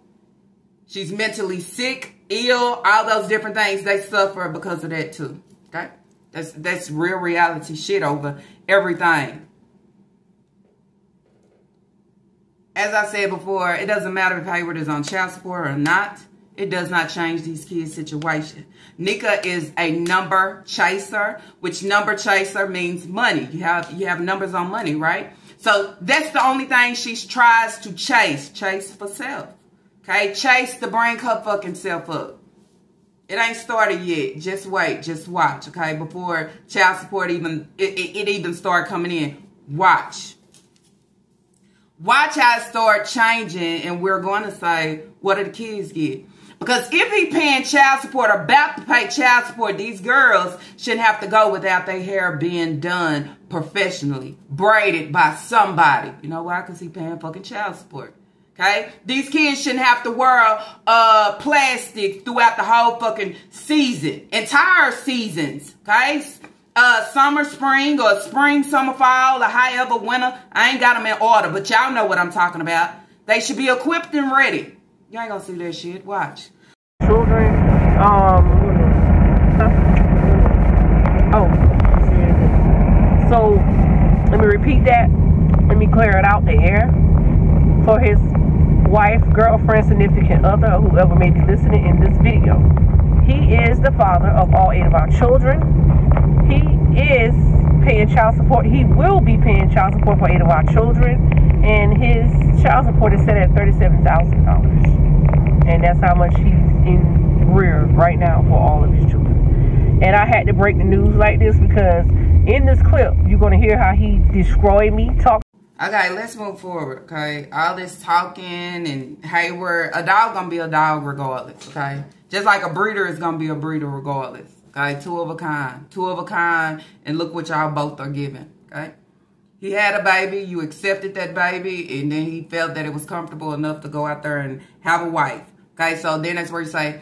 she's mentally sick, ill, all those different things. They suffer because of that too, okay? That's real reality shit over everything. As I said before, it doesn't matter if Hayward is on child support or not. It does not change these kids' situation. Nika is a number chaser, which number chaser means money. You have numbers on money, right? So that's the only thing she tries to chase. Chase for self. Okay? Chase to bring her fucking self up. It ain't started yet. Just wait. Just watch, okay? Before child support even even start coming in. Watch. Watch how it start changing, and we're going to say, what do the kids get? Because if he paying child support or about to pay child support, these girls shouldn't have to go without their hair being done professionally, braided by somebody. You know why? Because he paying fucking child support. Okay? These kids shouldn't have to wear plastic throughout the whole fucking season. Entire seasons. Okay? Summer, spring, or spring, summer, fall, or however, winter. I ain't got them in order, but y'all know what I'm talking about. They should be equipped and ready. You ain't gonna see that shit. Watch. Children, so let me repeat that. Let me clear it out the air. For his wife, girlfriend, significant other, or whoever may be listening in this video. He is the father of all 8 of our children. He is paying child support. He will be paying child support for 8 of our children. And his child support is set at $37,000. And that's how much he's in rear right now for all of his children. And I had to break the news like this because in this clip, you're going to hear how he destroyed me. Okay, let's move forward, okay? All this talking and Hayward, a dog gonna be a dog regardless, okay? Just like a breeder is gonna be a breeder regardless, okay? Two of a kind, and look what y'all both are giving, okay? He had a baby, you accepted that baby, and then he felt that it was comfortable enough to go out there and have a wife. Okay, so then that's where you say,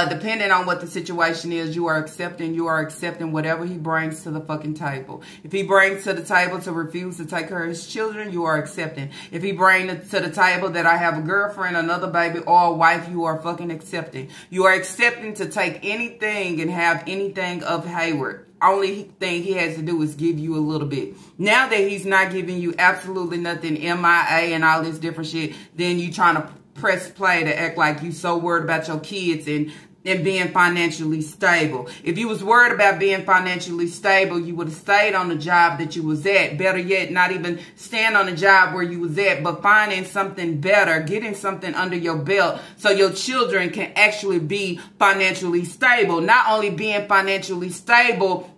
depending on what the situation is, you are accepting whatever he brings to the fucking table. If he brings to the table to refuse to take care of his children, you are accepting. If he brings to the table that I have a girlfriend, another baby, or a wife, you are fucking accepting. You are accepting to take anything and have anything of Hayward. Only thing he has to do is give you a little bit. Now that he's not giving you absolutely nothing, MIA and all this different shit, then you trying to press play to act like you so worried about your kids and being financially stable. If you was worried about being financially stable, you would have stayed on the job that you was at. Better yet, not even stand on the job where you was at, but finding something better, getting something under your belt so your children can actually be financially stable. Not only being financially stable,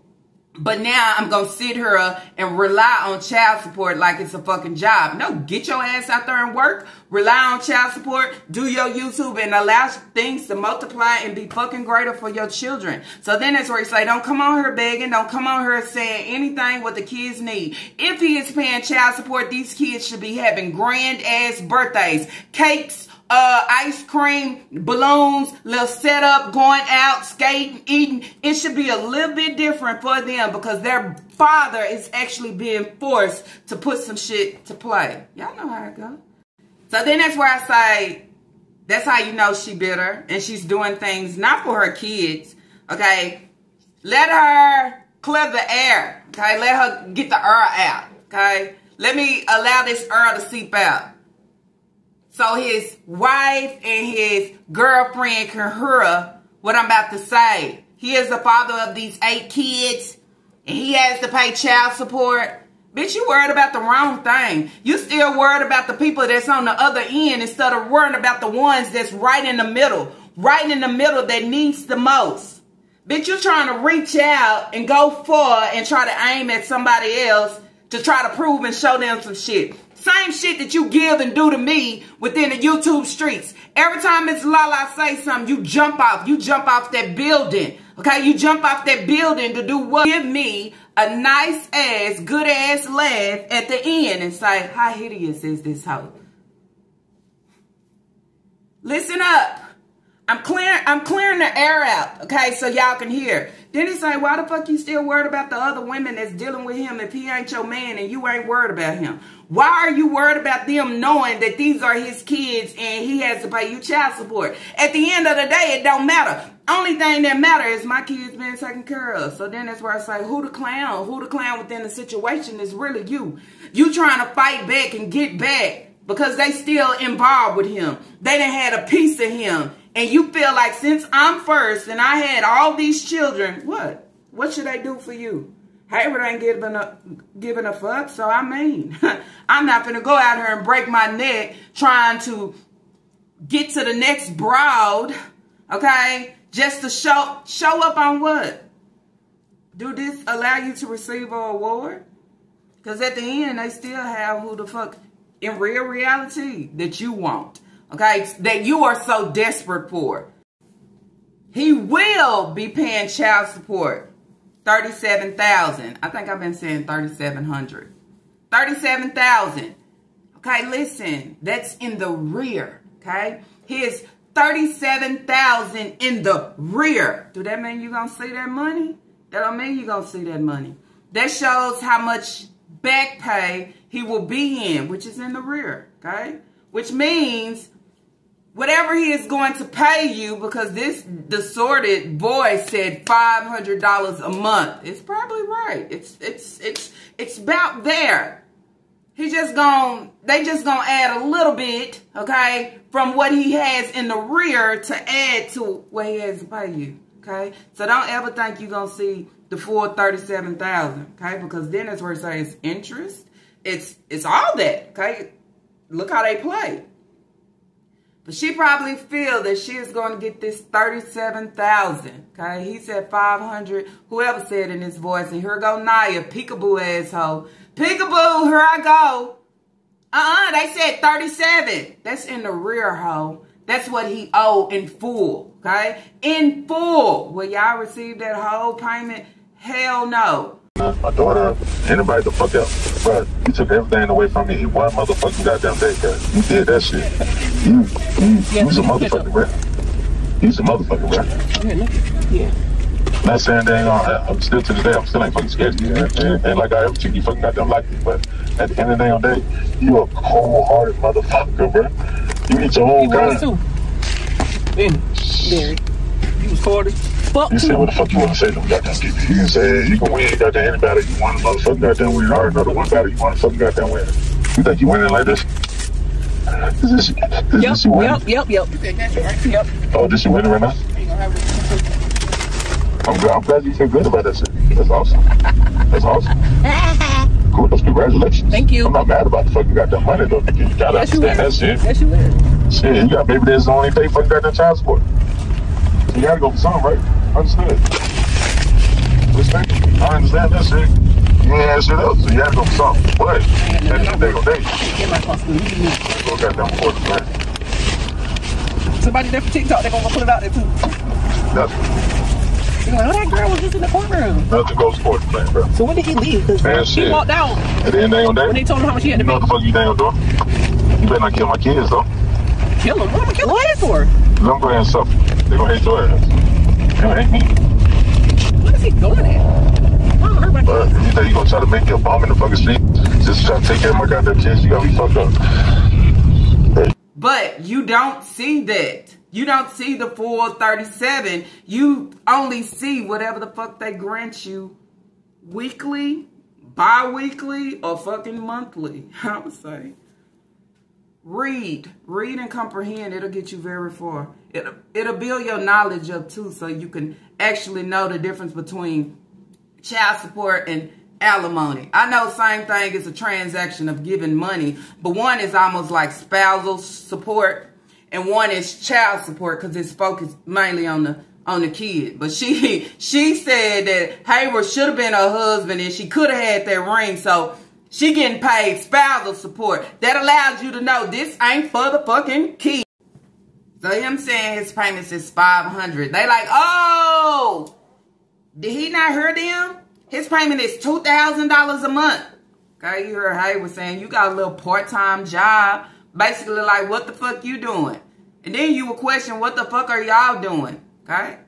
but now I'm going to sit here and rely on child support like it's a fucking job. No, get your ass out there and work. Rely on child support. Do your YouTube and allow things to multiply and be fucking greater for your children. So then that's where you say, don't come on here begging. Don't come on here saying anything what the kids need. If he is paying child support, these kids should be having grand ass birthdays, cakes, ice cream, balloons, little setup, going out, skating, eating. It should be a little bit different for them because their father is actually being forced to put some shit to play. Y'all know how it goes. So then that's where I say, that's how you know she bitter and she's doing things not for her kids. Okay, let her clear the air. Okay, let her get the air out. Okay, let me allow this air to seep out. So his wife and his girlfriend can hear what I'm about to say. He is the father of these 8 kids, and he has to pay child support. Bitch, you worried about the wrong thing. You still worried about the people that's on the other end instead of worrying about the ones that's right in the middle that needs the most. Bitch, you're trying to reach out and go far and try to aim at somebody else to try to prove and show them some shit. Same shit that you give and do to me within the YouTube streets. Every time Miss Lala say something, you jump off. You jump off that building. Okay, you jump off that building to do what? Give me a nice ass, good ass laugh at the end and say, how hideous is this hoe? Listen up. I'm clearing the air out, okay, so y'all can hear. Then he say, why the fuck you still worried about the other women that's dealing with him if he ain't your man and you ain't worried about him? Why are you worried about them knowing that these are his kids and he has to pay you child support? At the end of the day, it don't matter. Only thing that matters is my kids being taken care of. So then that's where I say, who the clown? Who the clown within the situation is really you. You trying to fight back and get back because they still involved with him. They done had a piece of him. And you feel like since I'm first and I had all these children, what? What should they do for you? Hayward ain't giving a fuck, so I mean, I'm not going to go out here and break my neck trying to get to the next broad, okay? Just to show up on what? Do this allow you to receive an award? Because at the end, they still have who the fuck in real reality that you want. Okay, that you are so desperate for. He will be paying child support. $37,000. I think I've been saying $3,700. $37,000. Okay, listen, that's in the rear. Okay, his $37,000 in the rear. Do that mean you're gonna see that money? That don't mean you're gonna see that money. That shows how much back pay he will be in, which is in the rear. Okay, which means whatever he is going to pay you, because this distorted voice said $500 a month. It's probably right. It's about there. They just gonna add a little bit, okay, from what he has in the rear to add to what he has to pay you. Okay? So don't ever think you're gonna see the full $37,000, okay? Because then it's where it says interest. It's all that, okay? Look how they play. But she probably feel that she is going to get this $37,000. Okay, he said 500. Whoever said in his voice, and here go Naya, peekaboo asshole. Peekaboo, here I go. They said 37. That's in the rear, hoe. That's what he owed in full. Okay, in full. Will y'all receive that whole payment? Hell no. partner, my daughter, anybody the fuck else. Bro, you took everything away from me in one motherfucking goddamn day, bro. You did that shit. You was a motherfucker, bro. You was a motherfucker, bro. Yeah. Not saying they ain't gonna, I'm still to this day, I'm still ain't fucking scared of you. And like I ever chick, you fucking goddamn like me. But at the end of the day, you a cold-hearted motherfucker, bro. You eat your own guy. Too. Derek. You was cold as fuck. You say what the fuck you want to say to them goddamn people. You can say you can win goddamn any battle you want to motherfucking goddamn win. I already know the one battle you want to fucking goddamn win. You think you winning like this? Is this you winning? Yep. You think that's right? Yep. Oh, this you winning right now? I'm glad you feel good about that shit. That's awesome. That's awesome. Cool. That's congratulations. Thank you. I'm not mad about the fucking goddamn money though. You gotta understand that shit. Yes, you will. Shit, you got baby daddies only pay fucking goddamn child support. So you gotta go for something, right? Understood. Respect. I understand that shit. You ain't had shit else, so you gotta go for something. But at the end of the day, go goddamn court, man. Somebody there for TikTok, they're gonna put it out there too. Nothing. You're like, oh, that girl was just in the courtroom. Nothing goes for the man, bro. So when did he leave? Because he walked out. At the end of the day, when they told him how much he had to you know pay. what the fuck you ain't gonna do? You better not kill my kids, though. Kill him? What am I killing him for? Let them go ahead and suffer. They're gonna hate your ass. They gonna hate me. What is he doing at? But you think you gonna try to make your bomb in the fucking street just to try to take care of my goddamn kids? You gotta be fucked up. Hey. But you don't see that. You don't see the full 37. You only see whatever the fuck they grant you weekly, bi-weekly, or fucking monthly, I would say. Read and comprehend. It'll get you very far. It'll build your knowledge up too, so you can actually know the difference between child support and alimony. I know same thing is a transaction of giving money, but one is almost like spousal support, and one is child support because it's focused mainly on the kid. But she said that Hayward should have been her husband and she could have had that ring, so she getting paid spousal support. That allows you to know this ain't for the fucking kid. So him saying his payments is $500. They like, oh, did he not hear them? His payment is $2,000 a month. Okay, you heard Hayward saying you got a little part-time job. Basically like, what the fuck you doing? And then you will question, what the fuck are y'all doing? Okay?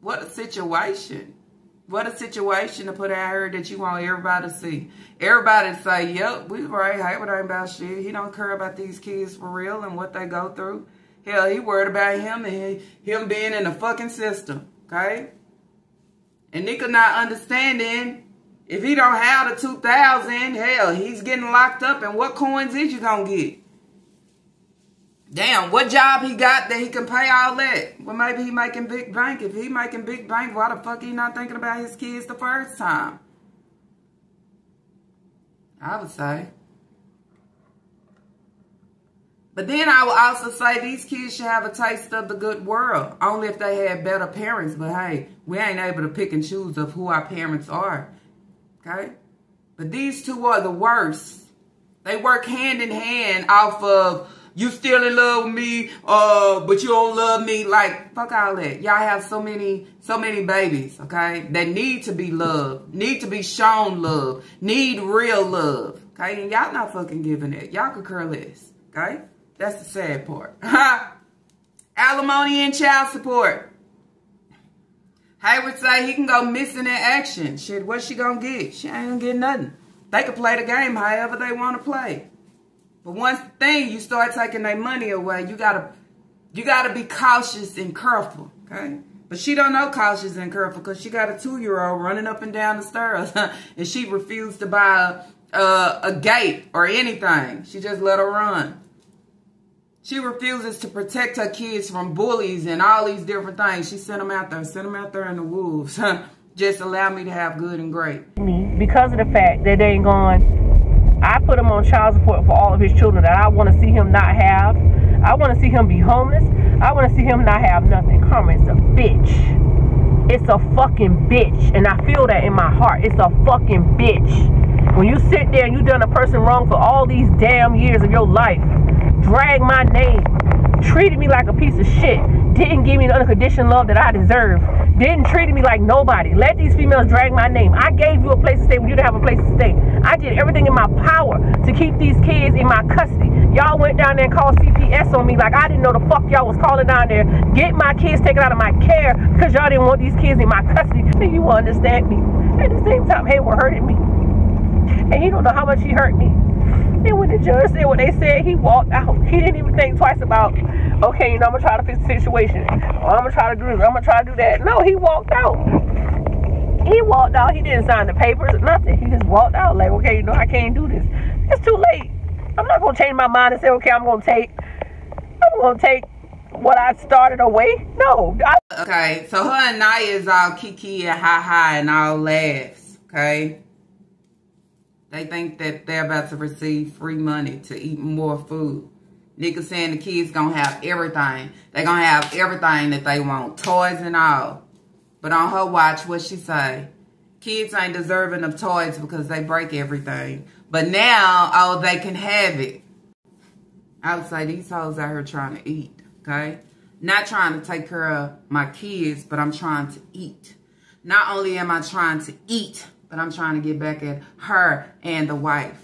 What a situation. What a situation to put out here that you want everybody to see. Everybody to say, yep, we right. Hayward ain't about shit. He don't care about these kids for real and what they go through. Hell, he worried about him and him being in the fucking system. Okay? And nigga not understanding, if he don't have the 2,000, hell, he's getting locked up. And what coins is you gonna get? Damn, what job he got that he can pay all that? Well, maybe he making big bank. If he making big bank, why the fuck he not thinking about his kids the first time? I would say. But then I would also say these kids should have a taste of the good world. Only if they had better parents. But hey, we ain't able to pick and choose of who our parents are. Okay? But these two are the worst. They work hand in hand off of, you still in love with me, but you don't love me. Like, fuck all that. Y'all have so many babies, okay, that need to be loved, need to be shown love, need real love, okay? And y'all not fucking giving it. Y'all could care less, okay? That's the sad part. Alimony and child support. Hayward say he can go missing in action. Shit, what's she gonna get? She ain't gonna get nothing. They can play the game however they want to play. But once the thing, you start taking their money away, you gotta be cautious and careful, okay? But she don't know cautious and careful because she got a 2-year-old running up and down the stairs and she refused to buy a gate or anything. She just let her run. She refuses to protect her kids from bullies and all these different things. She sent them out there in the wolves. Just allow me to have good and great. Because of the fact that they ain't going, I put him on child support for all of his children that I want to see him not have. I want to see him be homeless. I want to see him not have nothing. Karma is a bitch. It's a fucking bitch. And I feel that in my heart. It's a fucking bitch. When you sit there and you done a person wrong for all these damn years of your life, drag my name, treated me like a piece of shit, didn't give me the unconditional love that I deserve, didn't treat me like nobody, let these females drag my name. I gave you a place to stay when you didn't have a place to stay. I did everything in my power to keep these kids in my custody. Y'all went down there and called CPS on me like I didn't know the fuck y'all was calling down there, get my kids taken out of my care because y'all didn't want these kids in my custody. And you will understand me. At the same time, Hayward hurted me. And he don't know how much he hurt me. And when the judge said what they said, he walked out. He didn't even think twice about, okay, you know, I'm going to try to fix the situation. Or I'm going to try to do this. I'm going to try to do that. No, he walked out. He walked out. He didn't sign the papers, nothing. He just walked out like, okay, you know, I can't do this. It's too late. I'm not going to change my mind and say, okay, I'm going to take what I started away. No. Okay, so her and Naya is all kiki and ha-ha and all laughs, okay? They think that they're about to receive free money to eat more food. Nigga saying the kids gonna have everything. They gonna have everything that they want, toys and all. But on her watch, what she say? Kids ain't deserving of toys because they break everything. But now, oh, they can have it. I would say these hoes out here trying to eat, okay? Not trying to take care of my kids, but I'm trying to eat. Not only am I trying to eat, but I'm trying to get back at her and the wife.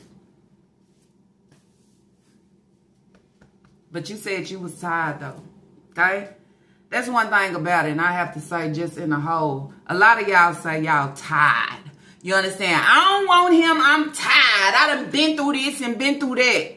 But you said you was tired, though, okay? That's one thing about it, and I have to say just in a whole, a lot of y'all say y'all tired. You understand? I don't want him, I'm tired. I done been through this and been through that.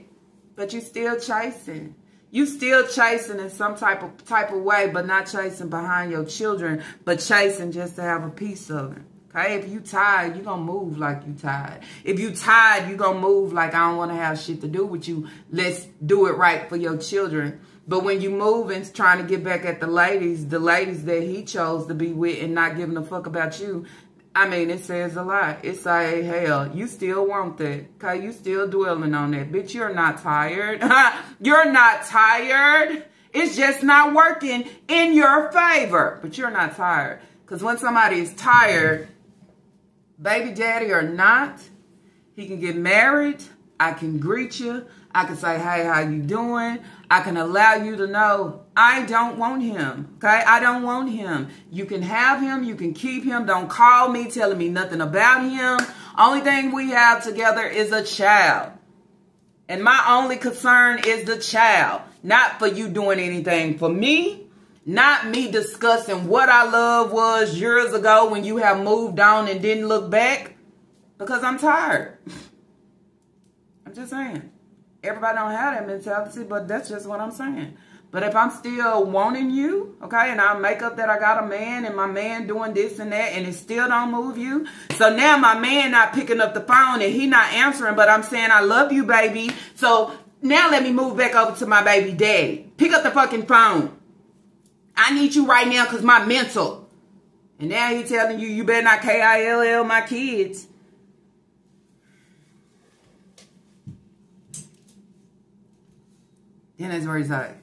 But you still chasing. You still chasing in some type of way, but not chasing behind your children, but chasing just to have a piece of it. Okay, if you tired, you gonna move like you tired. If you tired, you gonna move like I don't want to have shit to do with you. Let's do it right for your children. But when you move and trying to get back at the ladies that he chose to be with and not giving a fuck about you, I mean, it says a lot. It's like, hell, you still want that. Okay, you still dwelling on that. Bitch, you're not tired. You're not tired. It's just not working in your favor. But you're not tired. Because when somebody is tired, baby daddy or not, he can get married. I can greet you. I can say, hey, how you doing? I can allow you to know I don't want him, okay? I don't want him. You can have him. You can keep him. Don't call me telling me nothing about him. Only thing we have together is a child. And my only concern is the child. Not for you doing anything for me. Not me discussing what our love was years ago when you have moved on and didn't look back. Because I'm tired. I'm just saying. Everybody don't have that mentality, but that's just what I'm saying. But if I'm still wanting you, okay, and I make up that I got a man and my man doing this and that and it still don't move you. So now my man not picking up the phone and he not answering, but I'm saying I love you, baby. So now let me move back over to my baby daddy. Pick up the fucking phone. I need you right now because my mental. And now he telling you, you better not KILL my kids. Then that's where he's at.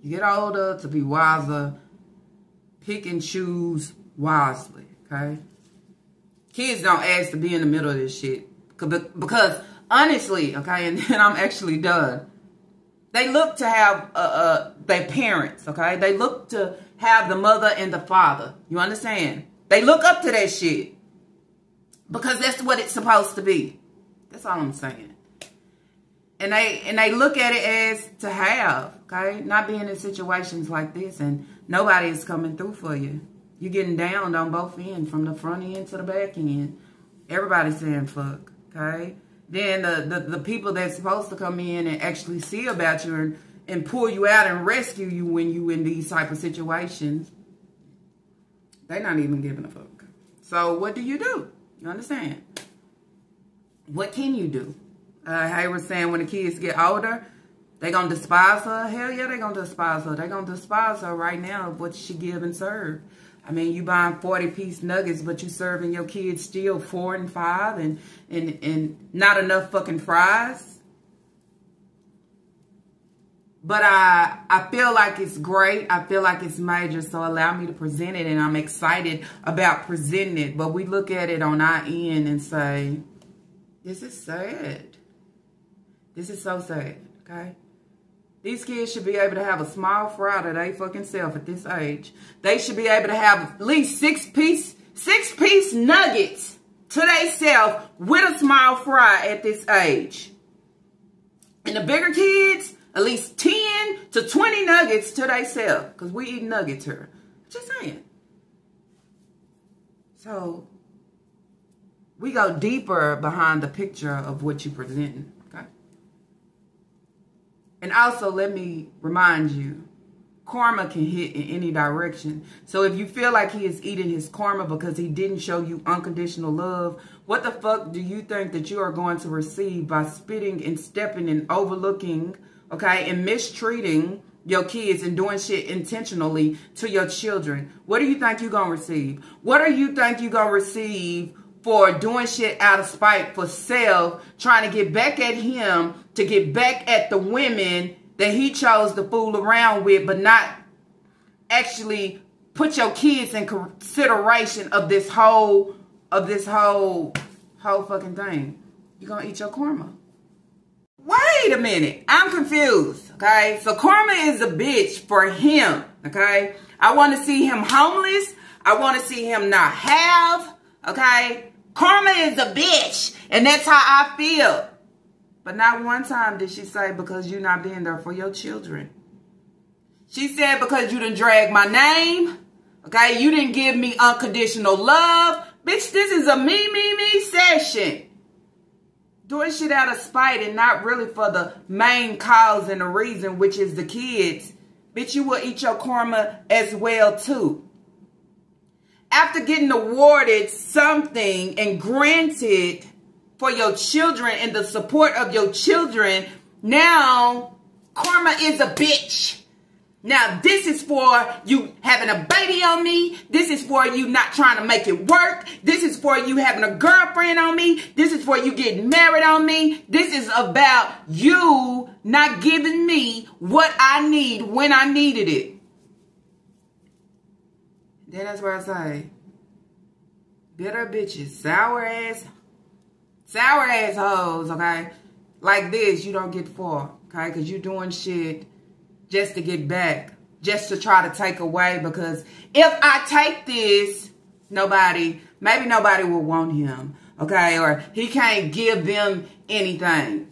You get older to be wiser. Pick and choose wisely, okay? Kids don't ask to be in the middle of this shit. Because honestly, okay, and then I'm actually done. They look to have their parents, okay? They look to have the mother and the father. You understand? They look up to that shit. Because that's what it's supposed to be. That's all I'm saying. And they look at it as to have, okay? Not being in situations like this and nobody is coming through for you. You're getting downed on both ends, from the front end to the back end. Everybody's saying fuck, okay? Then the people that's supposed to come in and actually see about you and pull you out and rescue you when you in these type of situations, they're not even giving a fuck. So what do? You understand? What can you do? Hayward saying when the kids get older, they going to despise her. Hell yeah, they going to despise her. They going to despise her right now of what she give and serve. I mean, you buying 40-piece nuggets, but you serving your kids still 4 and 5 and not enough fucking fries. But I feel like it's great. I feel like it's major. So allow me to present it. And I'm excited about presenting it. But we look at it on our end and say, this is sad. This is so sad, okay? These kids should be able to have a small fry to they fucking self at this age. They should be able to have at least six piece nuggets to they self with a small fry at this age. And the bigger kids, at least 10 to 20 nuggets to they self. Because we eat nuggets here. Just saying. So, we go deeper behind the picture of what you're presenting. Okay? And also, let me remind you, karma can hit in any direction. So if you feel like he is eating his karma because he didn't show you unconditional love, what the fuck do you think that you are going to receive by spitting and stepping and overlooking, okay, and mistreating your kids and doing shit intentionally to your children? What do you think you're going to receive? What do you think you're going to receive for doing shit out of spite, for self, trying to get back at him, to get back at the women that he chose to fool around with, but not actually put your kids in consideration of this whole fucking thing? You're gonna eat your karma. Wait a minute, I'm confused, okay? So karma is a bitch for him, okay? I want to see him homeless. I want to see him not have, okay? Karma is a bitch, and that's how I feel. But not one time did she say because you're not being there for your children. She said because you didn't drag my name. Okay, you didn't give me unconditional love. Bitch, this is a me session. Doing shit out of spite and not really for the main cause and the reason, which is the kids. Bitch, you will eat your karma as well too. After getting awarded something and granted for your children and the support of your children, now karma is a bitch. Now this is for you having a baby on me. This is for you not trying to make it work. This is for you having a girlfriend on me. This is for you getting married on me. This is about you not giving me what I need when I needed it. Then that's where I say, bitter bitches, sour ass hoes, okay? Like this, you don't get for, okay? Because you're doing shit just to get back, just to try to take away. Because if I take this, maybe nobody will want him, okay? Or he can't give them anything.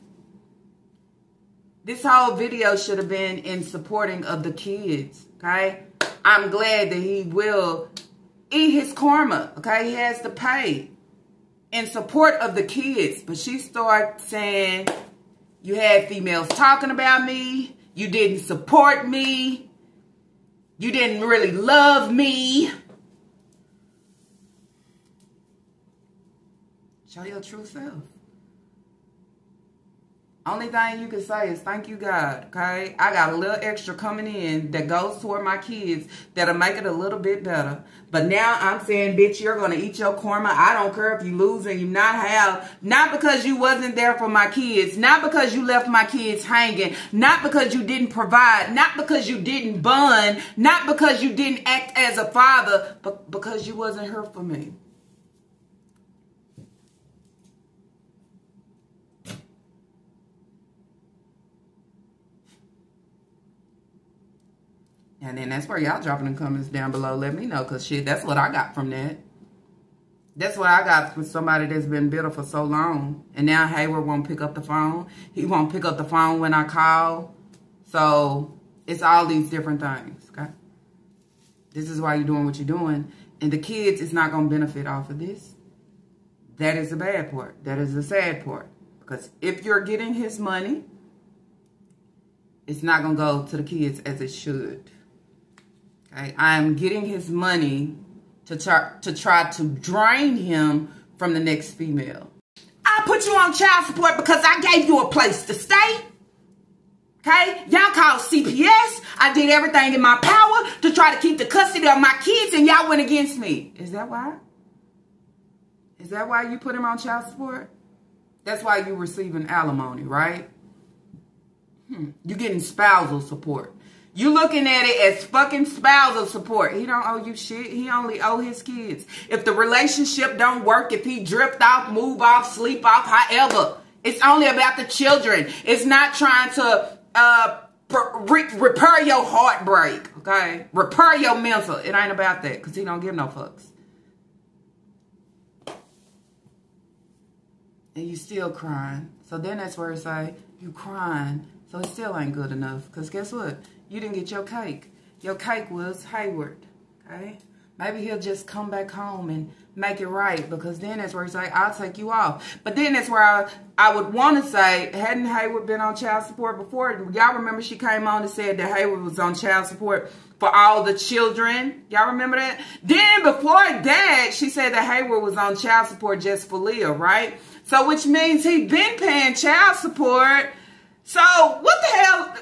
This whole video should have been in supporting of the kids, okay? I'm glad that he will eat his karma, okay? He has to pay in support of the kids. But she started saying, you had females talking about me. You didn't support me. You didn't really love me. Show your true self. Only thing you can say is thank you, God, okay? I got a little extra coming in that goes toward my kids that'll make it a little bit better. But now I'm saying, bitch, you're going to eat your karma. I don't care if you lose and you not have. Not because you wasn't there for my kids. Not because you left my kids hanging. Not because you didn't provide. Not because you didn't bond. Not because you didn't act as a father. But because you wasn't here for me. And then that's where y'all dropping the comments down below. Let me know, because shit, that's what I got from that. That's what I got from somebody that's been bitter for so long. And now Hayward won't pick up the phone. He won't pick up the phone when I call. So it's all these different things, okay? This is why you're doing what you're doing. And the kids is not going to benefit off of this. That is the bad part. That is the sad part. Because if you're getting his money, it's not going to go to the kids as it should. Okay? I'm getting his money to try to drain him from the next female. I put you on child support because I gave you a place to stay. Okay? Y'all called CPS. I did everything in my power to try to keep the custody of my kids, and y'all went against me. Is that why? Is that why you put him on child support? That's why you're receiving alimony, right? You're getting spousal support. You looking at it as fucking spousal support. He don't owe you shit. He only owe his kids. If the relationship don't work, if he drift off, move off, sleep off, however, it's only about the children. It's not trying to repair your heartbreak, okay? Repair your mental. It ain't about that, because he don't give no fucks. And you still crying. So then that's where it's like, you crying, so it still ain't good enough. Because guess what? You didn't get your cake. Your cake was Hayward, okay? Maybe he'll just come back home and make it right, because then that's where he's like, I'll take you off. But then that's where I would want to say, hadn't Hayward been on child support before? Y'all remember she came on and said that Hayward was on child support for all the children? Y'all remember that? Then before that, she said that Hayward was on child support just for Leah, right? So which means he been paying child support. So what the hell?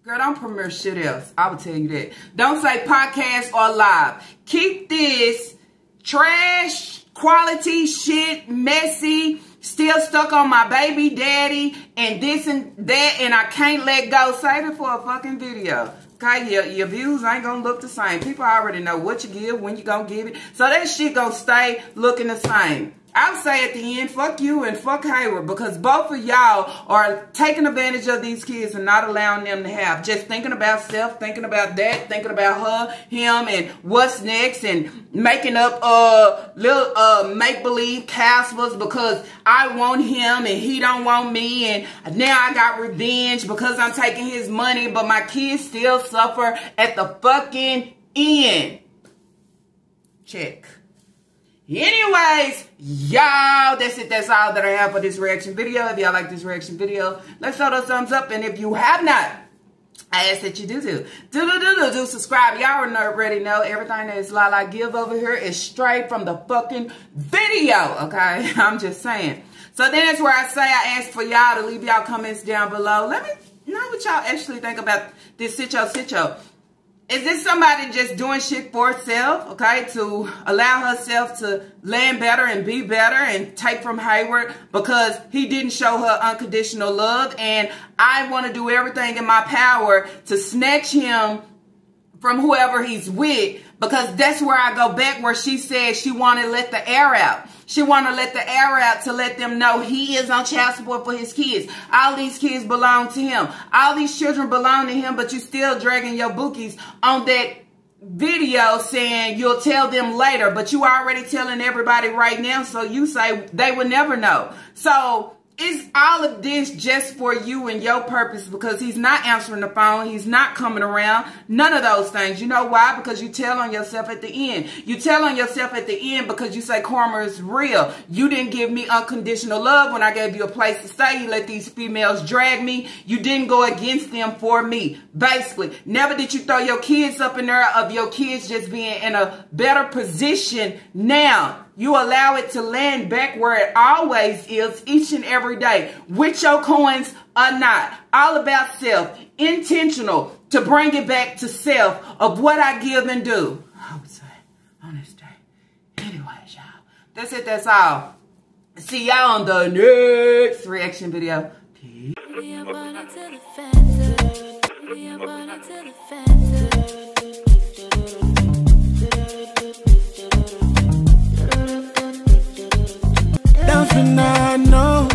Girl, don't premiere shit else. I will tell you that. Don't say podcast or live. Keep this trash, quality shit, messy, still stuck on my baby daddy, and this and that, and I can't let go. Save it for a fucking video. Okay, your views ain't gonna look the same. People already know what you give, when you gonna give it. So that shit gonna stay looking the same. I'll say at the end, fuck you and fuck Hayward, because both of y'all are taking advantage of these kids and not allowing them to have. Just thinking about self, thinking about that, thinking about her, him, and what's next, and making up little make-believe castles because I want him and he don't want me, and now I got revenge because I'm taking his money, but my kids still suffer at the fucking end. Check. Anyways, y'all, that's it. That's all that I have for this reaction video. If y'all like this reaction video, let's throw those thumbs up. And if you have not, I ask that you do subscribe. Y'all already know everything that is Lala give over here is straight from the fucking video, okay? I'm just saying. So then that's where I say I ask for y'all to leave y'all comments down below. Let me know what y'all actually think about this sitcho. Is this somebody just doing shit for herself, okay, to allow herself to land better and be better and take from Hayward because he didn't show her unconditional love, and I want to do everything in my power to snatch him from whoever he's with, because that's where I go back where she said she wanted to let the air out. She wanted to let the air out to let them know he is on child support for his kids. All these kids belong to him. All these children belong to him, but you still dragging your bookies on that video saying you'll tell them later, but you already telling everybody right now, so you say they will never know. So is all of this just for you and your purpose, because he's not answering the phone, he's not coming around, none of those things. You know why? Because you tell on yourself at the end. You tell on yourself at the end because you say karma is real. You didn't give me unconditional love when I gave you a place to stay. You let these females drag me. You didn't go against them for me. Basically, never did you throw your kids up in there of your kids just being in a better position now. You allow it to land back where it always is each and every day, with your coins or not. All about self, intentional to bring it back to self of what I give and do. I would say on this day. Anyways, y'all, that's it. That's all. See y'all on the next reaction video. Peace. Down for now, no.